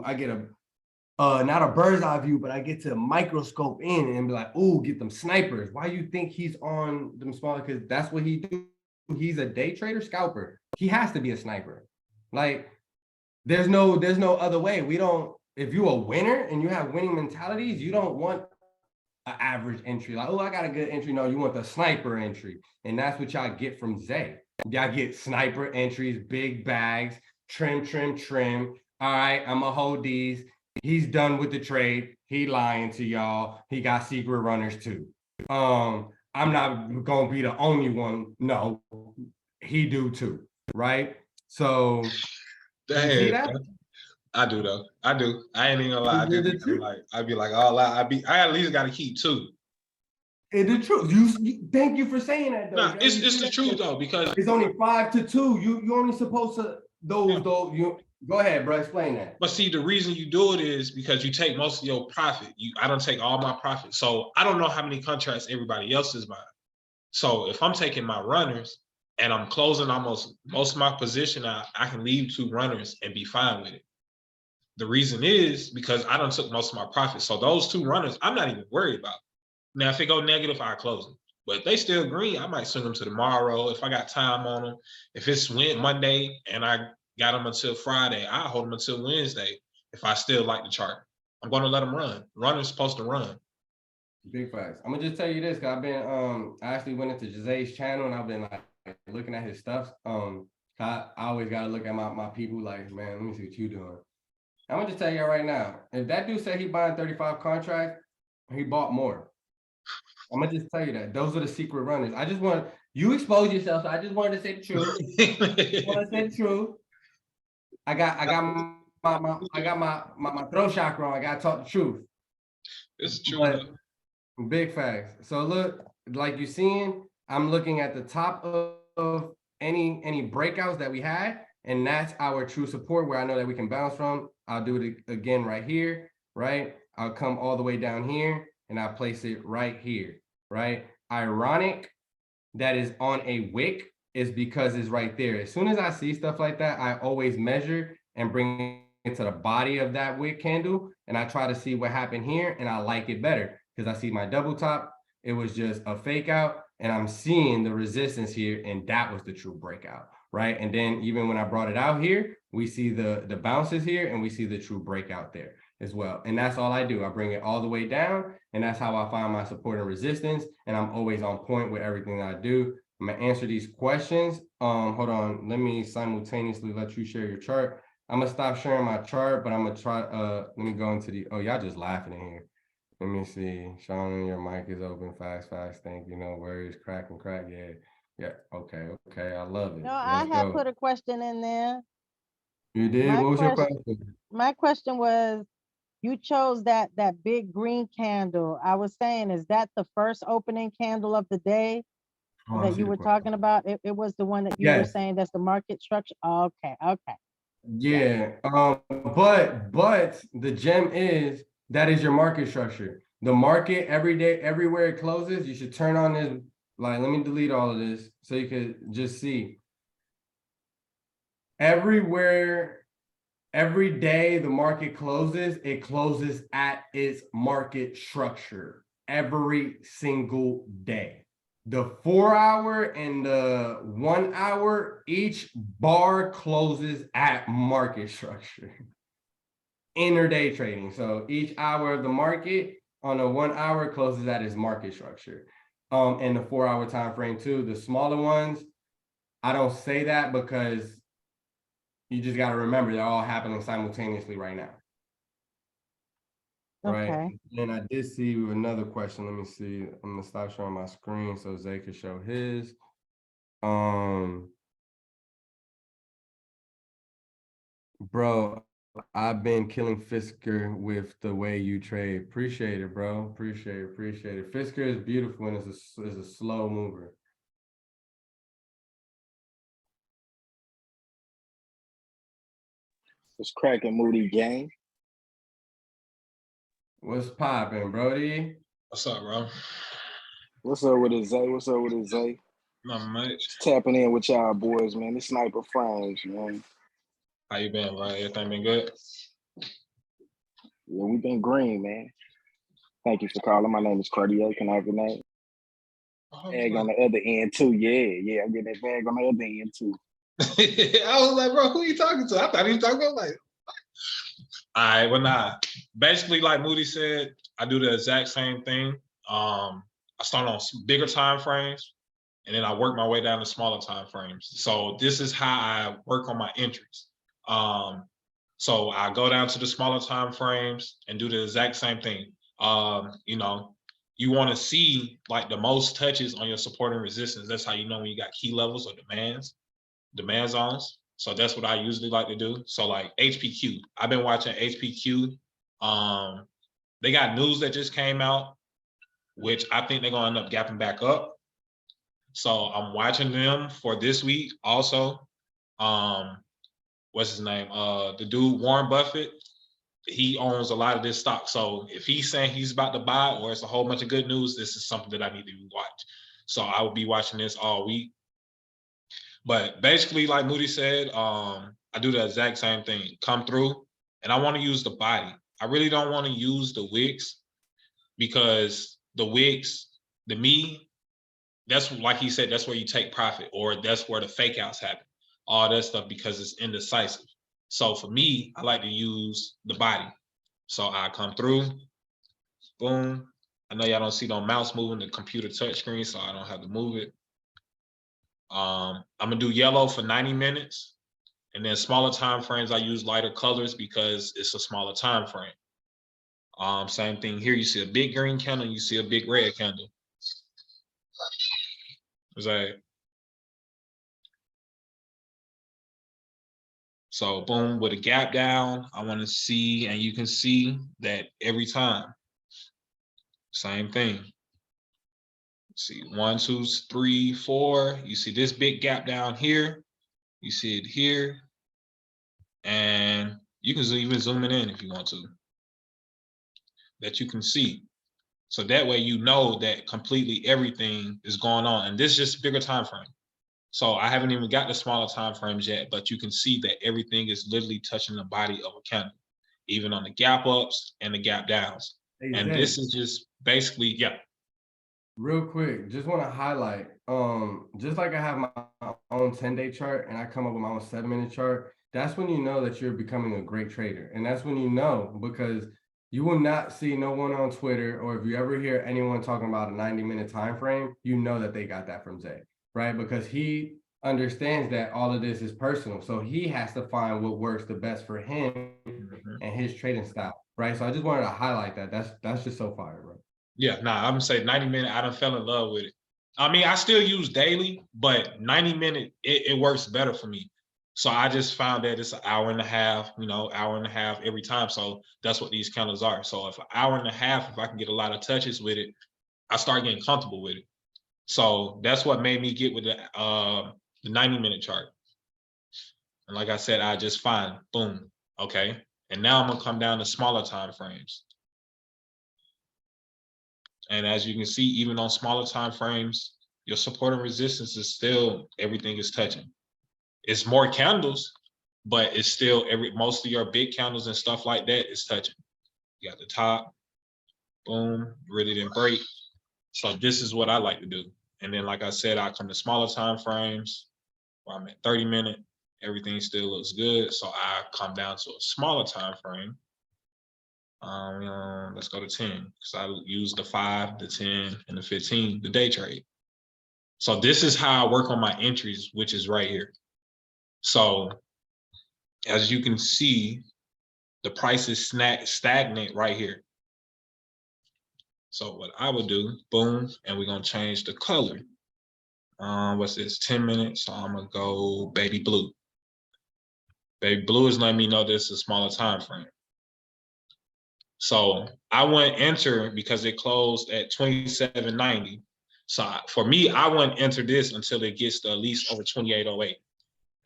I get a not a bird's eye view, but I get to microscope in and be like, ooh, get them snipers. Why you think he's on them smaller? Because that's what he do. He's a day trader, scalper. He has to be a sniper. Like, there's no other way. We don't, if you're a winner and you have winning mentalities, you don't want an average entry. Like, oh, I got a good entry. No, you want the sniper entry. And that's what y'all get from Zay. Y'all get sniper entries, big bags, trim. All right, I'm gonna hold these. He's done with the trade. He lying to y'all. He got secret runners too. I'm not gonna be the only one. No, he do too, right? So Damn, you see that? I do though. I do. I ain't even gonna lie. I'd be like, all I at least gotta keep 2. It's the truth. You thank you for saying that though. Nah, it's the truth though, because it's only 5 to 2. You only supposed to you go ahead, bro. Explain that. But see, the reason you do it is because you take most of your profit. I don't take all my profit. So I don't know how many contracts everybody else is buying. So if I'm taking my runners and I'm closing almost most of my position out, I can leave 2 runners and be fine with it. The reason is because I done took most of my profit. So those 2 runners, I'm not even worried about. Now, if it go negative, I close them. But if they still green, I might swing them to tomorrow if I got time on them. If it's Monday and I got them until Friday, I'll hold them until Wednesday if I still like the chart. I'm going to let them run. Runners supposed to run. Big facts. I'm gonna just tell you this, because I've been I actually went into Josay's channel and I've been like looking at his stuff. I always gotta look at my people like, man, let me see what you doing. I'm gonna just tell you right now, if that dude said he buying 35 contracts, he bought more. I'm gonna just tell you that. Those are the secret runners. I just want you expose yourself, so I just wanted to say the truth. I want to say the truth. I got my throat chakra on. I gotta talk the truth. It's true. But, big facts. So look, like you're seeing, I'm looking at the top of any breakouts that we had, and that's our true support where I know that we can bounce from. I'll do it again right here, right? I'll come all the way down here and I'll place it right here, right? Ironic that is on a wick is because it's right there. As soon as I see stuff like that, I always measure and bring it to the body of that wick candle, and I try to see what happened here, and I like it better because I see my double top. It was just a fake out, and I'm seeing the resistance here, and that was the true breakout, right? And then even when I brought it out here, we see the bounces here, and we see the true breakout there. as well. And that's all I do. I bring it all the way down, and that's how I find my support and resistance. And I'm always on point with everything that I do. I'm gonna answer these questions. Hold on, let me simultaneously let you share your chart. I'm gonna stop sharing my chart, but I'm gonna try, let me go into the, oh, y'all just laughing in here. Let me see, Sean, your mic is open, fast, thank you, no worries, crack, yeah, okay, I love it. No, I had put a question in there. You did? What was your question? My question was, you chose that big green candle. I was saying, is that the first opening candle of the day that you were talking about? It was the one that you were saying that's the market structure. Okay. Yeah. But the gem is that is your market structure. The market every day, everywhere it closes, you should turn on this. Like, let me delete all of this so you could just see. Everywhere, every day the market closes, it closes at its market structure every single day. The 4 hour and the 1 hour, each bar closes at market structure. Intraday trading. So each hour of the market on a 1 hour closes at its market structure. And the 4 hour time frame too. The smaller ones, I don't say that because you just got to remember they're all happening simultaneously right now. Okay. Right. And I did see another question. Let me see. I'm gonna stop showing my screen so Zay can show his. Bro, I've been killing Fisker with the way you trade. Appreciate it, bro. Appreciate it. Fisker is beautiful and is a slow mover. What's cracking, Moody gang? What's popping, Brody? What's up, bro? What's up with it, Zay? Not much. Just tapping in with y'all boys, man. This Sniper Frames, man. How you been, bro? Everything been good? Yeah, we been green, man. Thank you for calling. My name is Cartier. Can I have your name? Bag on the other end too. Yeah, I'm getting that bag on the other end too. I was like, bro, who you talking to? I thought he was talking about like. All right, well, nah. Basically, like Moody said, I do the exact same thing. I start on bigger time frames, and then I work my way down to smaller time frames. So this is how I work on my entries. So I go down to the smaller time frames and do the exact same thing. You know, you want to see like the most touches on your support and resistance. That's how you know when you got key levels or demand zones. So that's what I usually like to do. So like HPQ, I've been watching HPQ. They got news that just came out, which I think they're gonna end up gapping back up. So I'm watching them for this week also. What's his name? The dude, Warren Buffett, he owns a lot of this stock. So if he's saying he's about to buy or it's a whole bunch of good news, this is something that I need to watch. So I will be watching this all week. But basically, like Moody said, I do the exact same thing. Come through, and I want to use the body. I really don't want to use the wicks because the wicks, the me, that's like he said, that's where you take profit, or that's where the fake outs happen. All that stuff because it's indecisive. So for me, I like to use the body. So I come through, boom. I know y'all don't see no mouse moving the computer touchscreen, so I don't have to move it. I'm gonna do yellow for 90 minutes, and then smaller time frames I use lighter colors because it's a smaller time frame. Same thing here. You see a big green candle, you see a big red candle. So boom, with a gap down, I want to see, and you can see that every time. Same thing. See 1, 2, 3, 4. You see this big gap down here. You see it here. And you can even zoom it in if you want to. That you can see. So that way you know that completely everything is going on. And this is just a bigger time frame. So I haven't even got the smaller time frames yet, but you can see that everything is literally touching the body of a candle, even on the gap ups and the gap downs. Hey, and Zay, this is just basically, yeah. Real quick, just want to highlight, just like I have my own 10-day chart and I come up with my own 7-minute chart, that's when you know that you're becoming a great trader. And that's when you know, because you will not see no one on Twitter, or if you ever hear anyone talking about a 90-minute time frame, you know that they got that from Zay, right? Because he understands that all of this is personal. So he has to find what works the best for him and his trading style, right? So I just wanted to highlight that. That's just so fire, bro. Yeah, nah, I'm gonna say 90 minute, I done fell in love with it. I mean, I still use daily, but 90 minute, it works better for me. So I just found that it's an hour and a half, hour and a half every time. So that's what these candles are. So if an hour and a half, if I can get a lot of touches with it, I start getting comfortable with it. So that's what made me get with the 90-minute chart. And like I said, I just find, boom, okay. And now I'm gonna come down to smaller time frames. And as you can see, even on smaller time frames, your support and resistance is still, everything is touching. It's more candles, but it's still most of your big candles and stuff like that is touching. You got the top, boom, really didn't break. So this is what I like to do. And then, like I said, I come to smaller time frames where I'm at 30 minute, everything still looks good. So I come down to a smaller time frame. Let's go to 10, because I use the 5, the 10, and the 15, the day trade. So this is how I work on my entries, which is right here. So as you can see, the price is stagnant right here. So what I would do, boom, and we're gonna change the color. What's this, 10 minutes? So I'm gonna go baby blue. Baby blue is letting me know this is a smaller time frame. So I wouldn't enter because it closed at 27.90. So for me, I wouldn't enter this until it gets to at least over 28.08.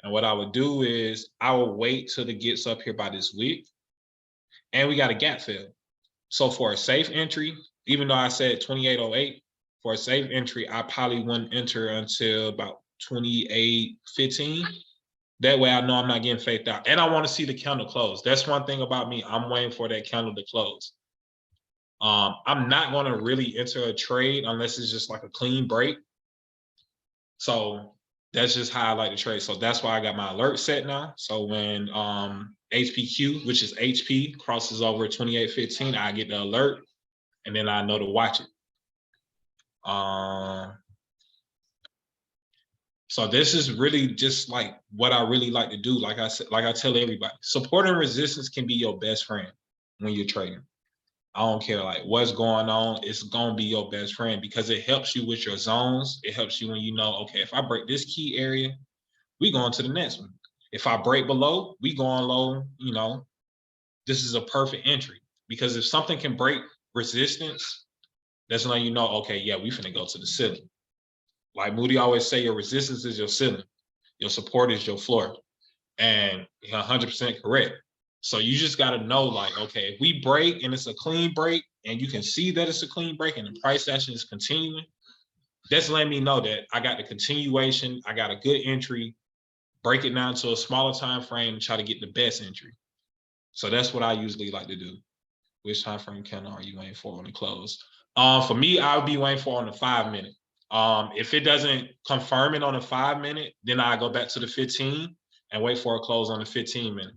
And what I would do is I will wait till it gets up here by this wick. And we got a gap fill. So for a safe entry, even though I said 28.08, for a safe entry, I probably wouldn't enter until about 28.15. That way I know I'm not getting faked out. And I want to see the candle close. That's one thing about me. I'm waiting for that candle to close. I'm not going to really enter a trade unless it's just like a clean break. So that's just how I like to trade. So that's why I got my alert set now. So when HPQ, which is HP, crosses over 28.15, I get the alert, and then I know to watch it. So this is really just like what I really like to do. Like I said, like I tell everybody, support and resistance can be your best friend when you're trading. I don't care like what's going on, it's gonna be your best friend because it helps you with your zones. It helps you when you know, okay, if I break this key area, we going to the next one. If I break below, we going low, this is a perfect entry. Because if something can break resistance, that's when you know, okay, yeah, we finna go to the ceiling. Like Moody always say, your resistance is your ceiling. Your support is your floor. And 100% correct. So you just got to know, like, okay, if we break and it's a clean break and you can see that it's a clean break and the price action is continuing, that's letting me know that I got the continuation, I got a good entry, break it down to a smaller time frame and try to get the best entry. So that's what I usually like to do. Which time frame candle are you waiting for on the close? For me, I would be waiting for on the 5 minute. If it doesn't confirm it on the 5 minute, then I go back to the 15 and wait for a close on the 15 minute.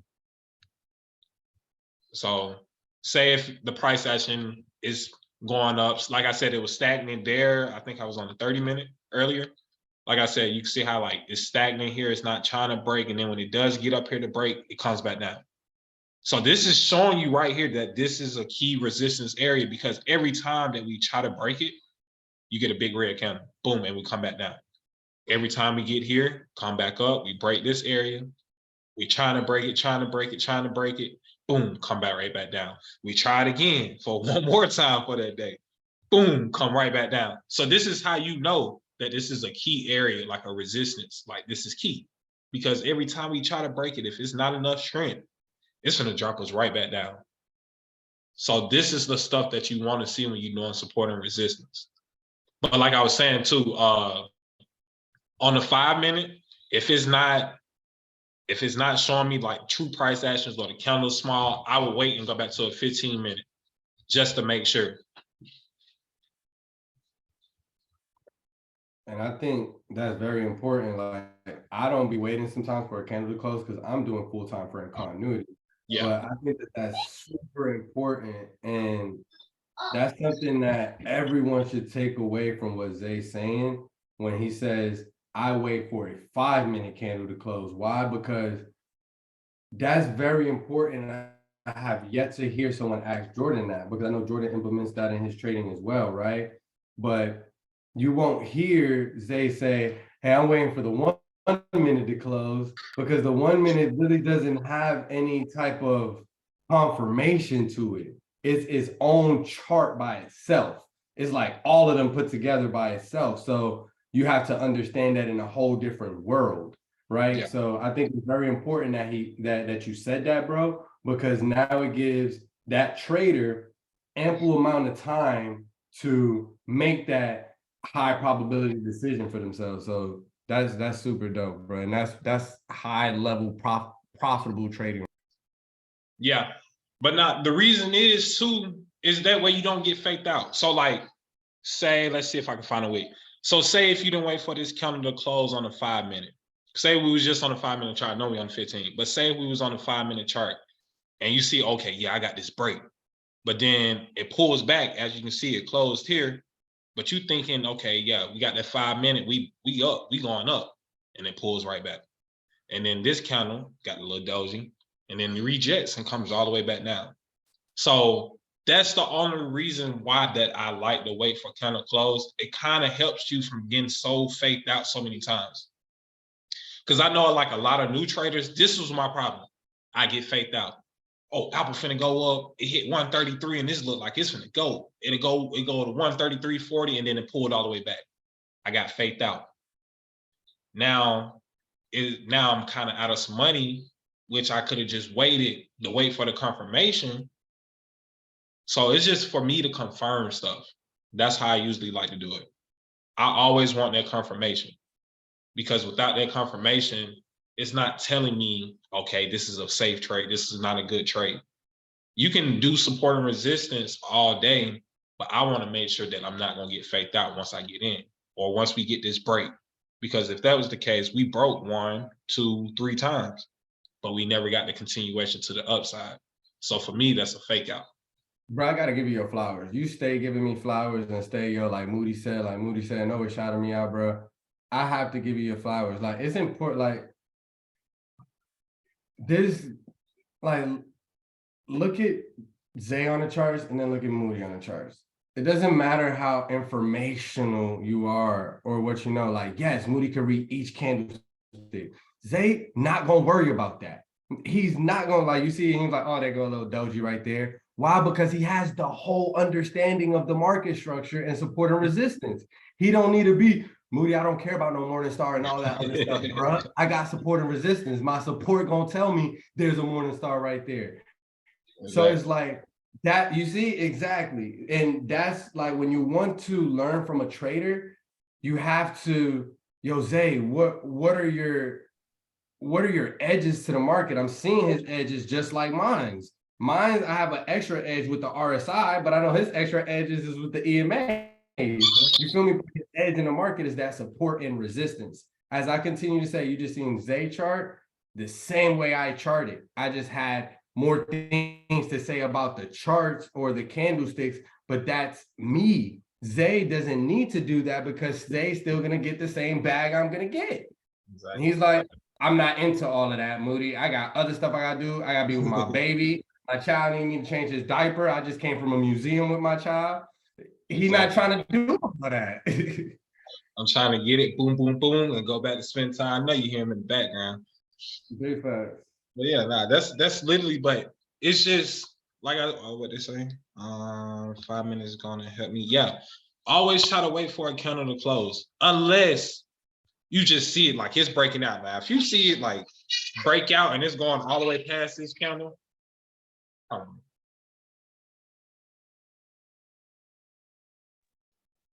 So say if the price action is going up, like I said, it was stagnant there. I think I was on the 30 minute earlier. Like I said, you can see how like it's stagnant here. It's not trying to break. And then when it does get up here to break, it comes back down. So this is showing you right here that this is a key resistance area because every time that we try to break it, you get a big red candle, boom, and we come back down. Every time we get here, come back up, we break this area. We trying to break it, trying to break it, trying to break it. Boom, come back right back down. We try it again for one more time for that day. Boom, come right back down. So this is how you know that this is a key area, like a resistance. Like this is key. Because every time we try to break it, if it's not enough strength, it's gonna drop us right back down. So this is the stuff that you want to see when you're doing support and resistance. But like I was saying too, on the 5 minute, if it's not showing me like true price actions or the candle's small, I would wait and go back to a 15 minute just to make sure. And I think that's very important. Like I don't be waiting sometimes for a candle to close because I'm doing full time frame continuity. Yeah. But I think that that's super important, and that's something that everyone should take away from what Zay's saying when he says, "I wait for a 5-minute candle to close." Why? Because that's very important. I have yet to hear someone ask Jordan that, because I know Jordan implements that in his trading as well, right? But you won't hear Zay say, "Hey, I'm waiting for the 1 minute to close," because the 1 minute really doesn't have any type of confirmation to it. It's its own chart by itself. It's like all of them put together by itself. So you have to understand that in a whole different world, right? Yeah. So I think it's very important that you said that, bro, because now it gives that trader ample amount of time to make that high probability decision for themselves. So that's super dope, bro. And that's high level profitable trading. Yeah. But not the reason is too, is that way you don't get faked out. So like, say, let's see if I can find a way. So say if you didn't wait for this candle to close on a 5-minute, say we was just on a 5-minute chart, no, we on 15, but say we was on a 5-minute chart and you see, okay, yeah, I got this break, but then it pulls back. As you can see, it closed here, but you thinking, okay, yeah, we got that 5-minute, we up, we going up, and it pulls right back. And then this candle got a little doji, and then it rejects and comes all the way back down. So that's the only reason why that I like to wait for candle close. It kind of helps you from getting so faked out so many times. Because I know like a lot of new traders, this was my problem. I get faked out. Oh, Apple finna go up. It hit 133 and this look like it's finna go. It go to 133.40 and then it pulled all the way back. I got faked out. Now I'm kind of out of some money, which I could have just waited to wait for the confirmation. So it's just for me to confirm stuff. That's how I usually like to do it. I always want that confirmation, because without that confirmation, it's not telling me, okay, this is a safe trade. This is not a good trade. You can do support and resistance all day, but I want to make sure that I'm not going to get faked out once I get in or once we get this break. Because if that was the case, we broke 1, 2, 3 times, but we never got the continuation to the upside. So for me, that's a fake out. Bro, I gotta give you your flowers. You stay giving me flowers and stay, like Moody said, no, it's shouting me out, bro. I have to give you your flowers. Like, it's important, like, this, like, look at Zay on the charts and then look at Moody on the charts. It doesn't matter how informational you are or what you know. Like, yes, Moody can read each candlestick. Zay not gonna worry about that. He's not gonna, like, you see, he's like, oh, there go a little doji right there. Why? Because he has the whole understanding of the market structure and support and resistance. He don't need to be, Moody, I don't care about no morning star and all that other stuff, bro. I got support and resistance. My support gonna tell me there's a morning star right there. Exactly. So it's like that, you see, exactly. And that's like when you want to learn from a trader, you have to, yo, Zay, what are your edges to the market? I'm seeing his edges just like mine's. Mine, I have an extra edge with the RSI, but I know his extra edges is with the EMA. You feel me? His edge in the market is that support and resistance. As I continue to say, you just seen Zay chart the same way I charted. I just had more things to say about the charts or the candlesticks, but that's me. Zay doesn't need to do that because Zay's still gonna get the same bag I'm gonna get. Exactly. And he's like, I'm not into all of that, Moody. I got other stuff I gotta do. I gotta be with my baby. My child need me to change his diaper. I just came from a museum with my child. He's not trying to do all of that. I'm trying to get it, boom, boom, boom, and go back to spend time. I know you hear him in the background. Big facts. But yeah, nah, that's literally, but it's just like what they say. 5 minutes is gonna help me. Yeah, always try to wait for a candle to close, unless you just see it like it's breaking out. Now, if you see it like break out and it's going all the way past this candle,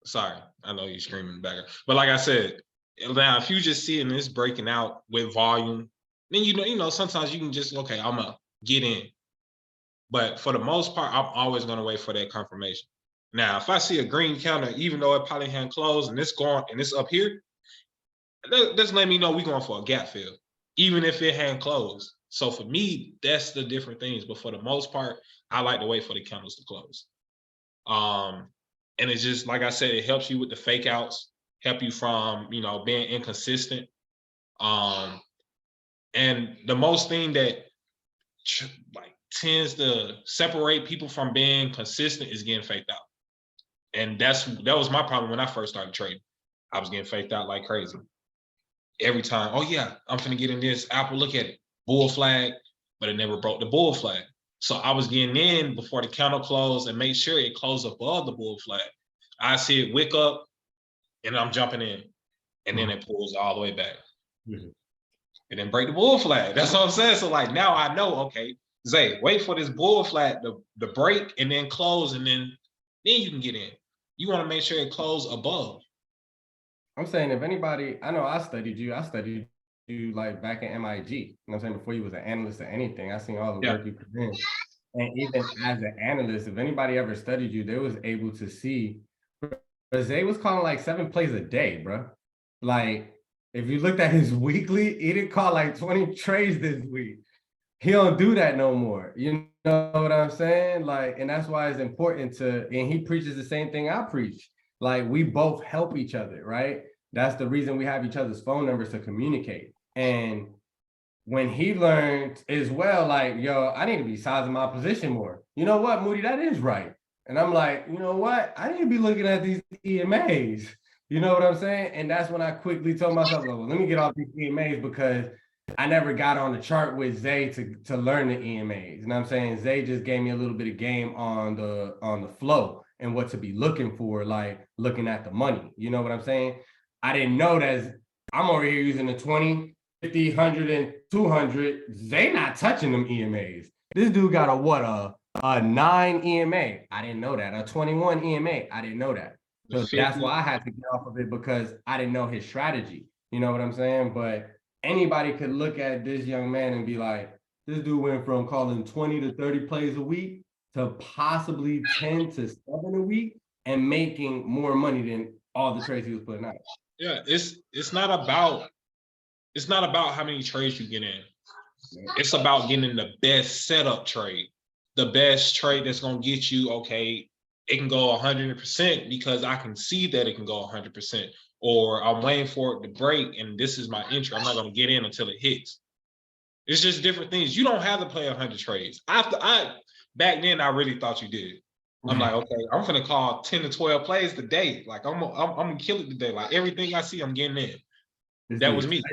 sorry, I know you're screaming in the background, but like I said, now if you just see it and it's breaking out with volume, then you know sometimes you can just, okay, I'm gonna get in. But for the most part, I'm always gonna wait for that confirmation. Now, if I see a green counter, even though it probably hadn't closed and it's gone and it's up here, that's letting me know we're going for a gap fill, even if it hadn't closed. So for me, that's the different things. But for the most part, I like to wait for the candles to close. And it's just like I said, it helps you with the fake outs, help you from being inconsistent. And the most thing that like tends to separate people from being consistent is getting faked out. And that was my problem when I first started trading. I was getting faked out like crazy. Every time, oh yeah, I'm finna get in this Apple, look at it, bull flag, but it never broke the bull flag. So I was getting in before the candle closed and make sure it closed above the bull flag. I see it wick up and I'm jumping in, and then it pulls all the way back. And then break the bull flag. That's what I'm saying. So like now I know, okay, Zay, wait for this bull flag to break and then close, and then you can get in. You want to make sure it closes above. I'm saying if anybody, I know I studied you like back at MIG. You know what I'm saying? Before you was an analyst or anything, I seen all the work you put in. And even as an analyst, if anybody ever studied you, they was able to see, but Zay was calling like 7 plays a day, bro. Like if you looked at his weekly, he didn't call like 20 trades this week. He don't do that no more. You know what I'm saying? Like, and that's why it's important and he preaches the same thing I preach. Like we both help each other, right? That's the reason we have each other's phone numbers to communicate. And when he learned as well, like, yo, I need to be sizing my position more. You know what, Moody, that is right. And I'm like, you know what? I need to be looking at these EMAs. You know what I'm saying? And that's when I quickly told myself, well, let me get off these EMAs because I never got on the chart with Zay to learn the EMAs. You know what I'm saying? Zay just gave me a little bit of game on the flow and what to be looking for, like looking at the money. You know what I'm saying? I didn't know that I'm over here using the 20, 50, 100, and 200. Zay not touching them EMAs. This dude got a 9 EMA. I didn't know that. A 21 EMA. I didn't know that. So that's why I had to get off of it, because I didn't know his strategy. You know what I'm saying? But anybody could look at this young man and be like, this dude went from calling 20 to 30 plays a week to possibly 10 to 7 a week and making more money than all the trades he was putting out. Yeah, it's not about how many trades you get in. It's about getting the best setup trade, the best trade that's gonna get you, okay, it can go 100% because I can see that it can go 100%, or I'm waiting for it to break and this is my entry. I'm not gonna get in until it hits. It's just different things. You don't have to play 100 trades. Back then I really thought you did. I'm like, okay, I'm gonna call 10 to 12 plays today. Like I'm gonna kill it today. Like everything I see, I'm getting in. That was me.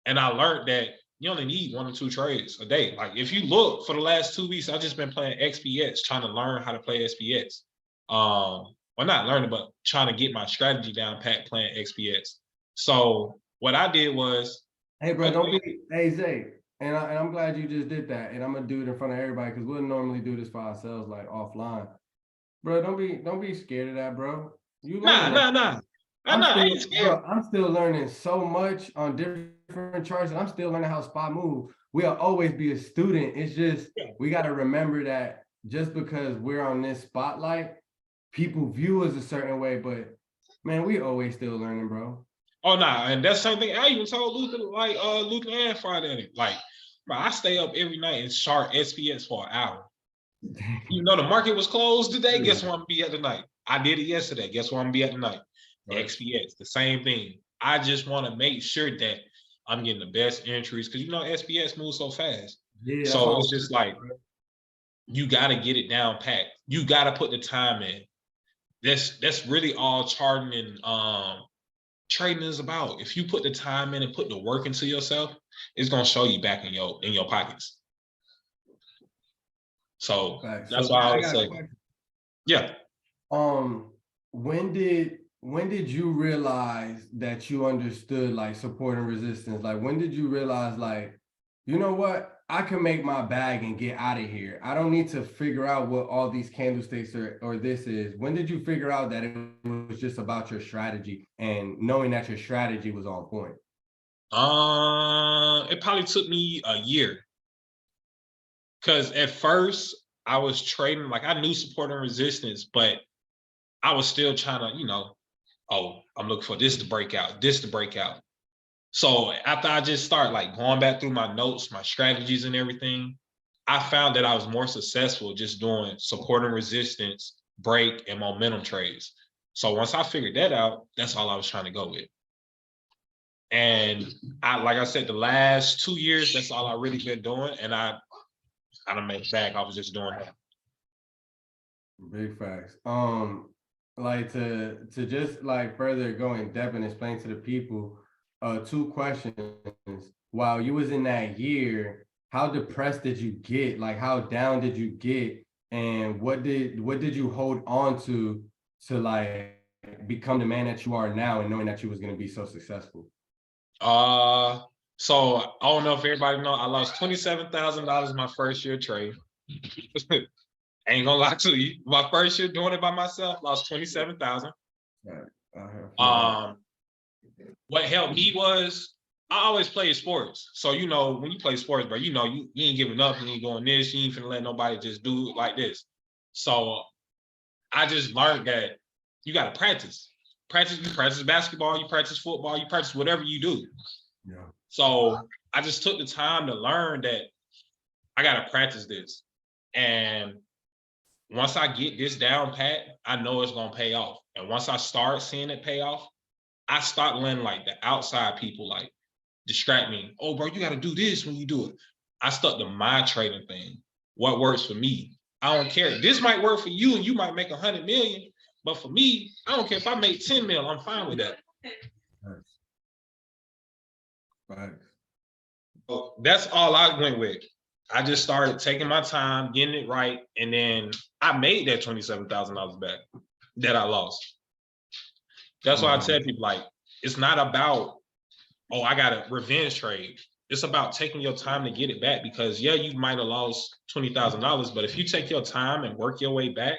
And I learned that you only need 1 or 2 trades a day. Like if you look for the last 2 weeks, I've just been playing XPX, trying to learn how to play SPX. Well, not learning, but trying to get my strategy down pat playing XPX. So what I did was, hey bro, hey Zay, and I'm glad you just did that. And I'm gonna do it in front of everybody because we'll normally do this for ourselves, like offline. Bro, don't be scared of that, bro. You nah. I'm still learning so much on different charts, and I'm still learning how spot move. We'll always be a student. It's just we got to remember that just because we're on this spotlight, people view us a certain way, but man, we always still learning, bro. Oh nah, and that's the same thing I even told Luther, like Luther and Friday. Like, bro, I stay up every night and chart SPX for an hour. You know the market was closed today. Guess where I'm gonna be at tonight? I did it yesterday. Guess where I'm gonna be at tonight? Right. XPX, the same thing. I just want to make sure that I'm getting the best entries because you know SPX moves so fast. Yeah, so it's just like you got to get it down pat. You got to put the time in. That's really all charting and trading is about. If you put the time in and put the work into yourself, it's gonna show you back in your pockets. So that's why I would say, yeah. When did you realize that you understood like support and resistance? Like when did you realize like, you know what? I can make my bag and get out of here. I don't need to figure out what all these candlesticks or this is. When did you figure out that it was just about your strategy and knowing that your strategy was on point? It probably took me a year. Because at first I was trading, like I knew support and resistance, but I was still trying to, oh, I'm looking for this to break out, this to break out. So after I just started like going back through my notes, my strategies and everything, I found that I was more successful just doing support and resistance, break, and momentum trades. So once I figured that out, that's all I was trying to go with. And like I said, the last 2 years, that's all I really been doing. And I done made back. I was just doing that. Big facts. Like to just like further go in depth and explain to the people, 2 questions. While you was in that year, how depressed did you get? Like how down did you get? And what did you hold on to like become the man that you are now and knowing that you was gonna be so successful? So I don't know if everybody know, I lost $27,000 my first year trade. Ain't gonna lie to you. My first year doing it by myself, lost 27,000. What helped me was I always played sports. So when you play sports, bro, you ain't giving up, you ain't doing this, you ain't finna let nobody just do it like this. So I just learned that you gotta practice. You practice basketball, you practice football, you practice whatever you do. Yeah. So I just took the time to learn that I gotta practice this. And once I get this down pat, I know it's gonna pay off. And once I start seeing it pay off, I start letting like the outside people like distract me. Oh, bro, you gotta do this when you do it. I stuck to my trading thing. What works for me? I don't care. This might work for you and you might make 100 million, but for me, I don't care if I make 10 mil, I'm fine with that. Right. So that's all I went with. I just started taking my time, getting it right, and then I made that $27,000 back that I lost. That's why I tell people, like, it's not about, oh, I got a revenge trade. It's about taking your time to get it back because, yeah, you might have lost $20,000, but if you take your time and work your way back,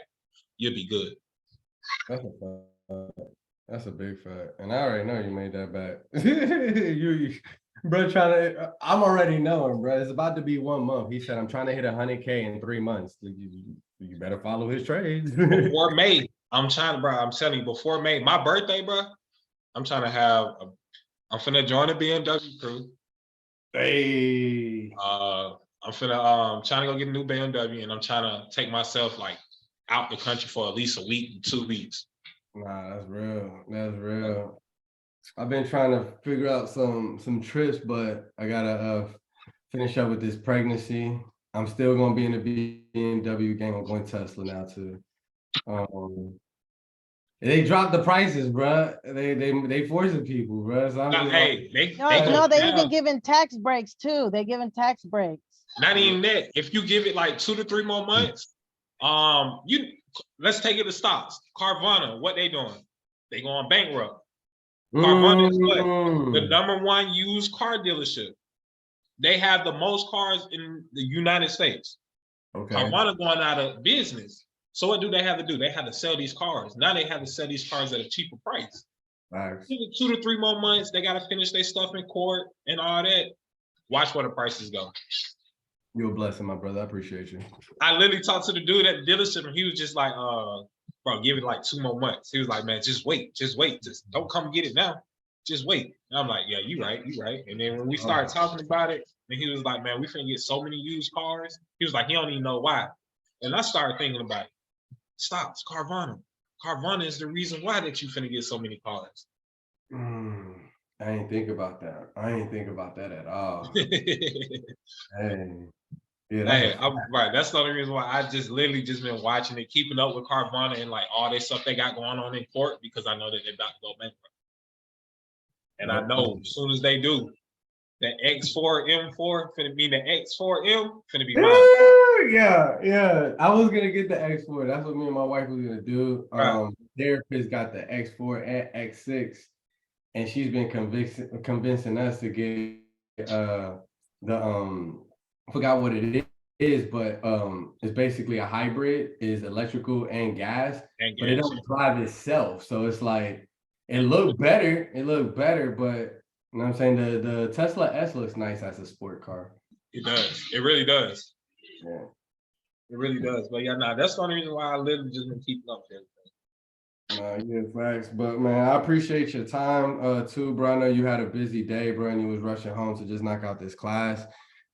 you'll be good. That's a big fact. And I already know you made that back. you bro, I'm already knowing, bro. It's about to be 1 month. He said, I'm trying to hit 100K in 3 months. You better follow his trades. Before May, I'm telling you, before May, my birthday, bro, I'm trying to I'm finna join the BMW crew. Hey. I'm finna trying to go get a new BMW, and I'm trying to take myself like out the country for at least a week, 2 weeks. Nah, that's real. That's real. I've been trying to figure out some trips, but I gotta finish up with this pregnancy. I'm still gonna be in the BMW game. I'm going Tesla now too. They dropped the prices, bro. They forcing people, bro. So they even giving tax breaks too. They giving tax breaks. Not even that. If you give it like 2 to 3 more months, let's take it to stocks. Carvana, what they doing? They going bankrupt. Carvana is what? The #1 used car dealership. They have the most cars in the United States. Okay. Carvana going out of business. So what do they have to do? They have to sell these cars. Now they have to sell these cars at a cheaper price. Nice. 2 to 3 more months, they got to finish their stuff in court and all that. Watch where the prices go. You're a blessing, my brother. I appreciate you. I literally talked to the dude at the dealership, and he was just like, bro, give it like 2 more months. He was like, man, just wait. Just don't come get it now. Just wait. And I'm like, yeah, you right. And then when we started talking about it, and he was like, man, we finna get so many used cars. He was like, he don't even know why. And I started thinking about it. Stop, it's Carvana. Carvana is the reason why that you finna get so many cars. I ain't think about that. I ain't think about that at all. Right. That's the only reason why I just literally just been watching it, keeping up with Carvana and like all this stuff they got going on in court because I know that they're about to go bankrupt. And I know as soon as they do, the X4 M4 finna be the X4M finna be mine. Yeah. I was gonna get the X4. That's what me and my wife was gonna do. Right. Therapist got the X4 and X6, and she's been convincing us to get I forgot what it is, but it's basically a hybrid, is electrical and gas, but it don't drive itself. So it's like it looked better, but you know what I'm saying? The Tesla S looks nice as a sport car. It does. It really does. Yeah. It really does. But yeah, that's the only reason why I literally just been keeping up with everything. Nah, yeah, facts. But man, I appreciate your time too, bro. I know you had a busy day, bro, and you was rushing home to just knock out this class.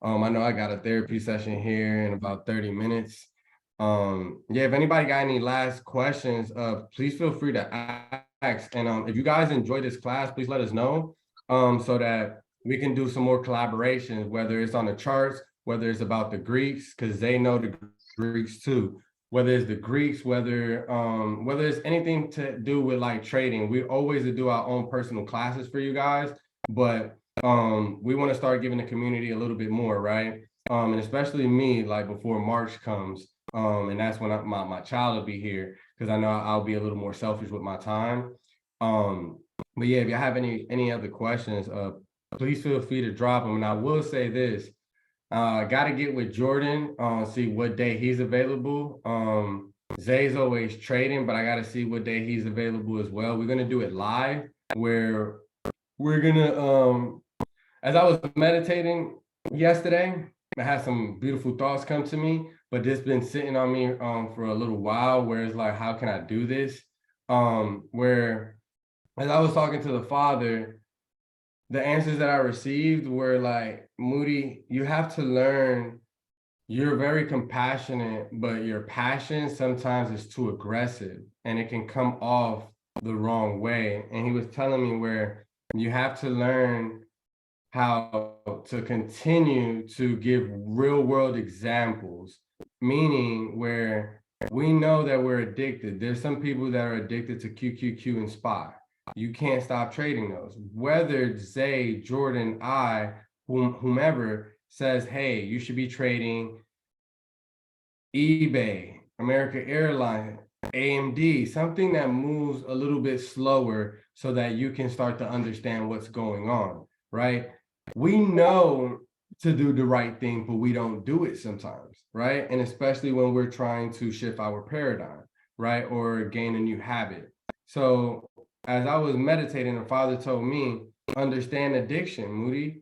I know I got a therapy session here in about 30 minutes. Yeah, if anybody got any last questions, please feel free to ask. And if you guys enjoy this class, please let us know so that we can do some more collaborations, whether it's on the charts, whether it's about the Greeks, because they know the Greeks too. Whether it's the Greeks, whether it's anything to do with like trading, we always do our own personal classes for you guys, but we want to start giving the community a little bit more, right? And especially me, like before March comes, and that's when my child will be here, because I know I'll be a little more selfish with my time. But yeah, if you have any other questions, please feel free to drop them. And I will say this. Got to get with Jordan, see what day he's available. Zay's always trading, but I got to see what day he's available as well. We're going to do it live, where we're going to, as I was meditating yesterday, I had some beautiful thoughts come to me, but this been sitting on me for a little while, where it's like, how can I do this? Where as I was talking to the Father, the answers that I received were like, Moody, you have to learn, you're very compassionate, but your passion sometimes is too aggressive and it can come off the wrong way. And he was telling me where you have to learn how to continue to give real world examples, meaning where we know that we're addicted. There's some people that are addicted to QQQ and SPY. You can't stop trading those. Whether Zay, Jordan, whomever says, hey, you should be trading eBay, American Airlines, AMD, something that moves a little bit slower so that you can start to understand what's going on, right? We know to do the right thing, but we don't do it sometimes, right? And especially when we're trying to shift our paradigm, right? Or gain a new habit. So as I was meditating, the Father told me, understand addiction, Moody.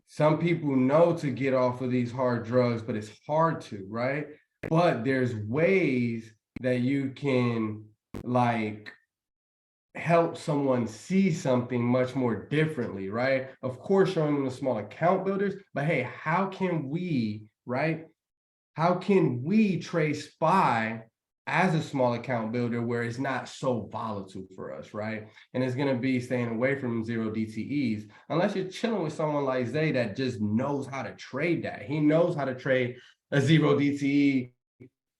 Some people know to get off of these hard drugs, but it's hard to, right? But there's ways that you can like help someone see something much more differently, right? Of course, showing them the small account builders, but hey, how can we, right? How can we trade SPY as a small account builder where it's not so volatile for us, right? And it's going to be staying away from zero DTEs, unless you're chilling with someone like Zay that just knows how to trade that. He knows how to trade a zero DTE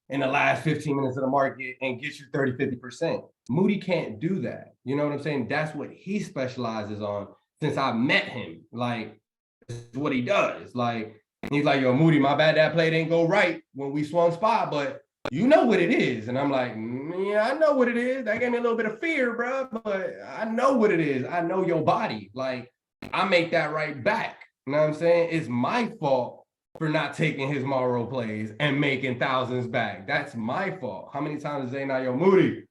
in the last 15 minutes of the market and get you 30, 50%. Moody can't do that. You know what I'm saying? That's what he specializes on since I met him. Like, this is what he does. Like, he's like, yo, Moody, my bad that play didn't go right when we swung SPY, but you know what it is. And I'm like, yeah, I know what it is. That gave me a little bit of fear, bro, but I know what it is. I know your body. Like, I make that right back. You know what I'm saying? It's my fault for not taking his Morrow plays and making thousands back. That's my fault. How many times is they not, yo, Moody,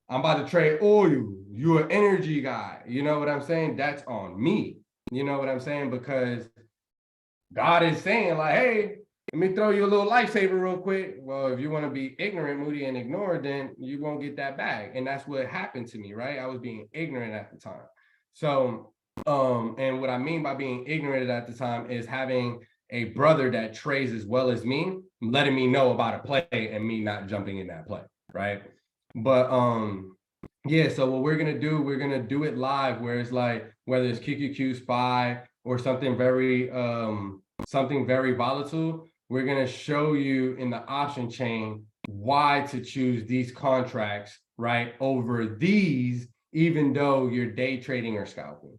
I'm about to trade oil. You're an energy guy. You know what I'm saying? That's on me. You know what I'm saying? Because God is saying like, hey, let me throw you a little lifesaver real quick. Well, if you want to be ignorant, Moody, and ignore, then you won't get that back. And that's what happened to me, right? I was being ignorant at the time. So, and what I mean by being ignorant at the time is having a brother that trades as well as me, letting me know about a play and me not jumping in that play, right? But yeah, so what we're gonna do it live, where it's like whether it's QQQ, SPY, or something very volatile, we're gonna show you in the option chain why to choose these contracts, right, over these, even though you're day trading or scalping.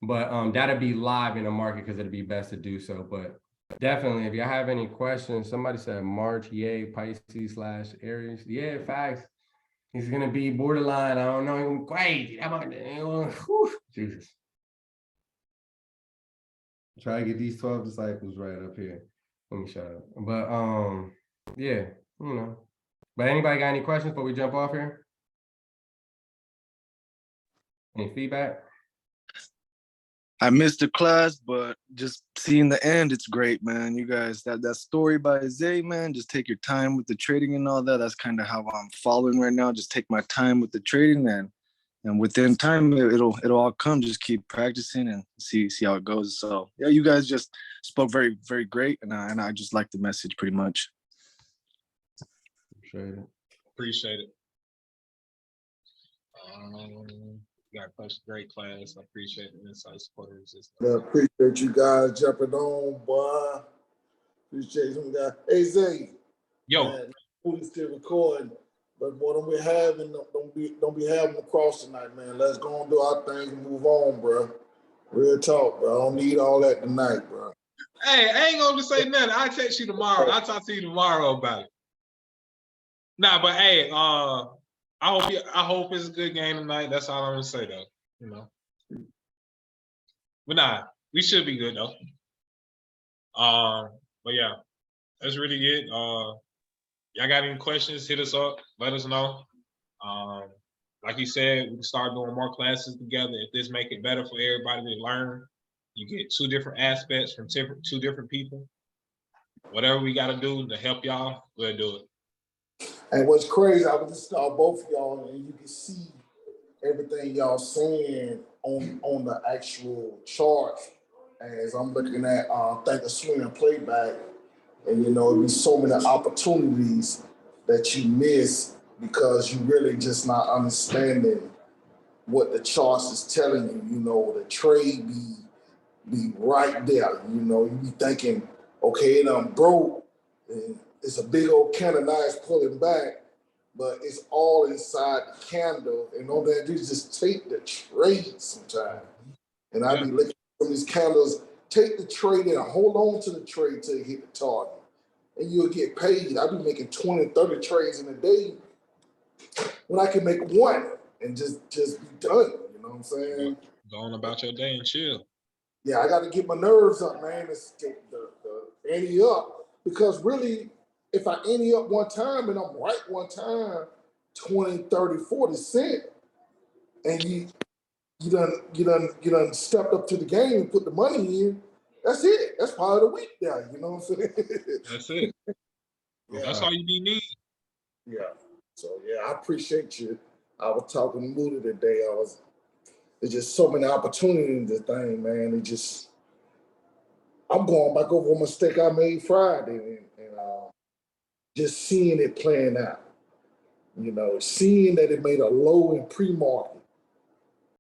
But that'll be live in the market because it'll be best to do so. But definitely, if you have any questions, somebody said March, yay, Pisces/Aries. Yeah, facts. He's gonna be borderline. I don't know, crazy. Jesus. Try to get these 12 disciples right up here. Let me shut up. But yeah, you know. But anybody got any questions before we jump off here? Any feedback? I missed the class, but just seeing the end, it's great, man. You guys, that story by Zay, man, just take your time with the trading and all that. That's kind of how I'm following right now. Just take my time with the trading, and within time, it'll all come. Just keep practicing and see how it goes. So yeah, you guys just spoke very, very great, and I just like the message pretty much. Appreciate it. You got such a great class. I appreciate the insight, support, and resistance. I appreciate you guys jumping on, boy. Appreciate some guys. Hey Zay. Yo. Man, Moody's still recording, but what don't we having? Don't be having the cross tonight, man. Let's go and do our thing and move on, bro. Real talk, bro. I don't need all that tonight, bro. Hey, I ain't gonna say nothing. I'll text you tomorrow. I'll talk to you tomorrow about it. Nah, but hey, I hope it's a good game tonight. That's all I'm gonna say though. You know. But nah, we should be good though. But yeah, that's really it. Y'all got any questions? Hit us up. Let us know. Like you said, we can start doing more classes together. If this make it better for everybody to learn, you get 2 different aspects from 2 different people. Whatever we got to do to help y'all, we'll do it. And what's crazy, I was listening to both of y'all, and you can see everything y'all saying on the actual chart. As I'm looking at Thinkorswim and playback, and it'd be so many opportunities that you miss because you really just not understanding what the charts is telling you. The trade be right there. You be thinking, okay, it broke, and it's a big old candle, now it's pulling back, but it's all inside the candle, and all that do is just take the trade sometimes. And I be looking from these candles, take the trade and hold on to the trade till you hit the target. And you'll get paid. I be making 20, 30 trades in a day when I can make one and just be done. You know what I'm saying? Go on about your day and chill. Yeah, I got to get my nerves up, man. Let's get the ante up. Because really, if I ante up one time and I'm right one time, 20, 30, 40 cent, and you done stepped up to the game and put the money in, that's it. That's part of the week there. You know what I'm saying? That's it. Yeah. That's all you need. Yeah. So yeah, I appreciate you. I was talking to Moody today. There's just so many opportunities in this thing, man. I'm going back over a mistake I made Friday and just seeing it playing out. Seeing that it made a low in pre-market.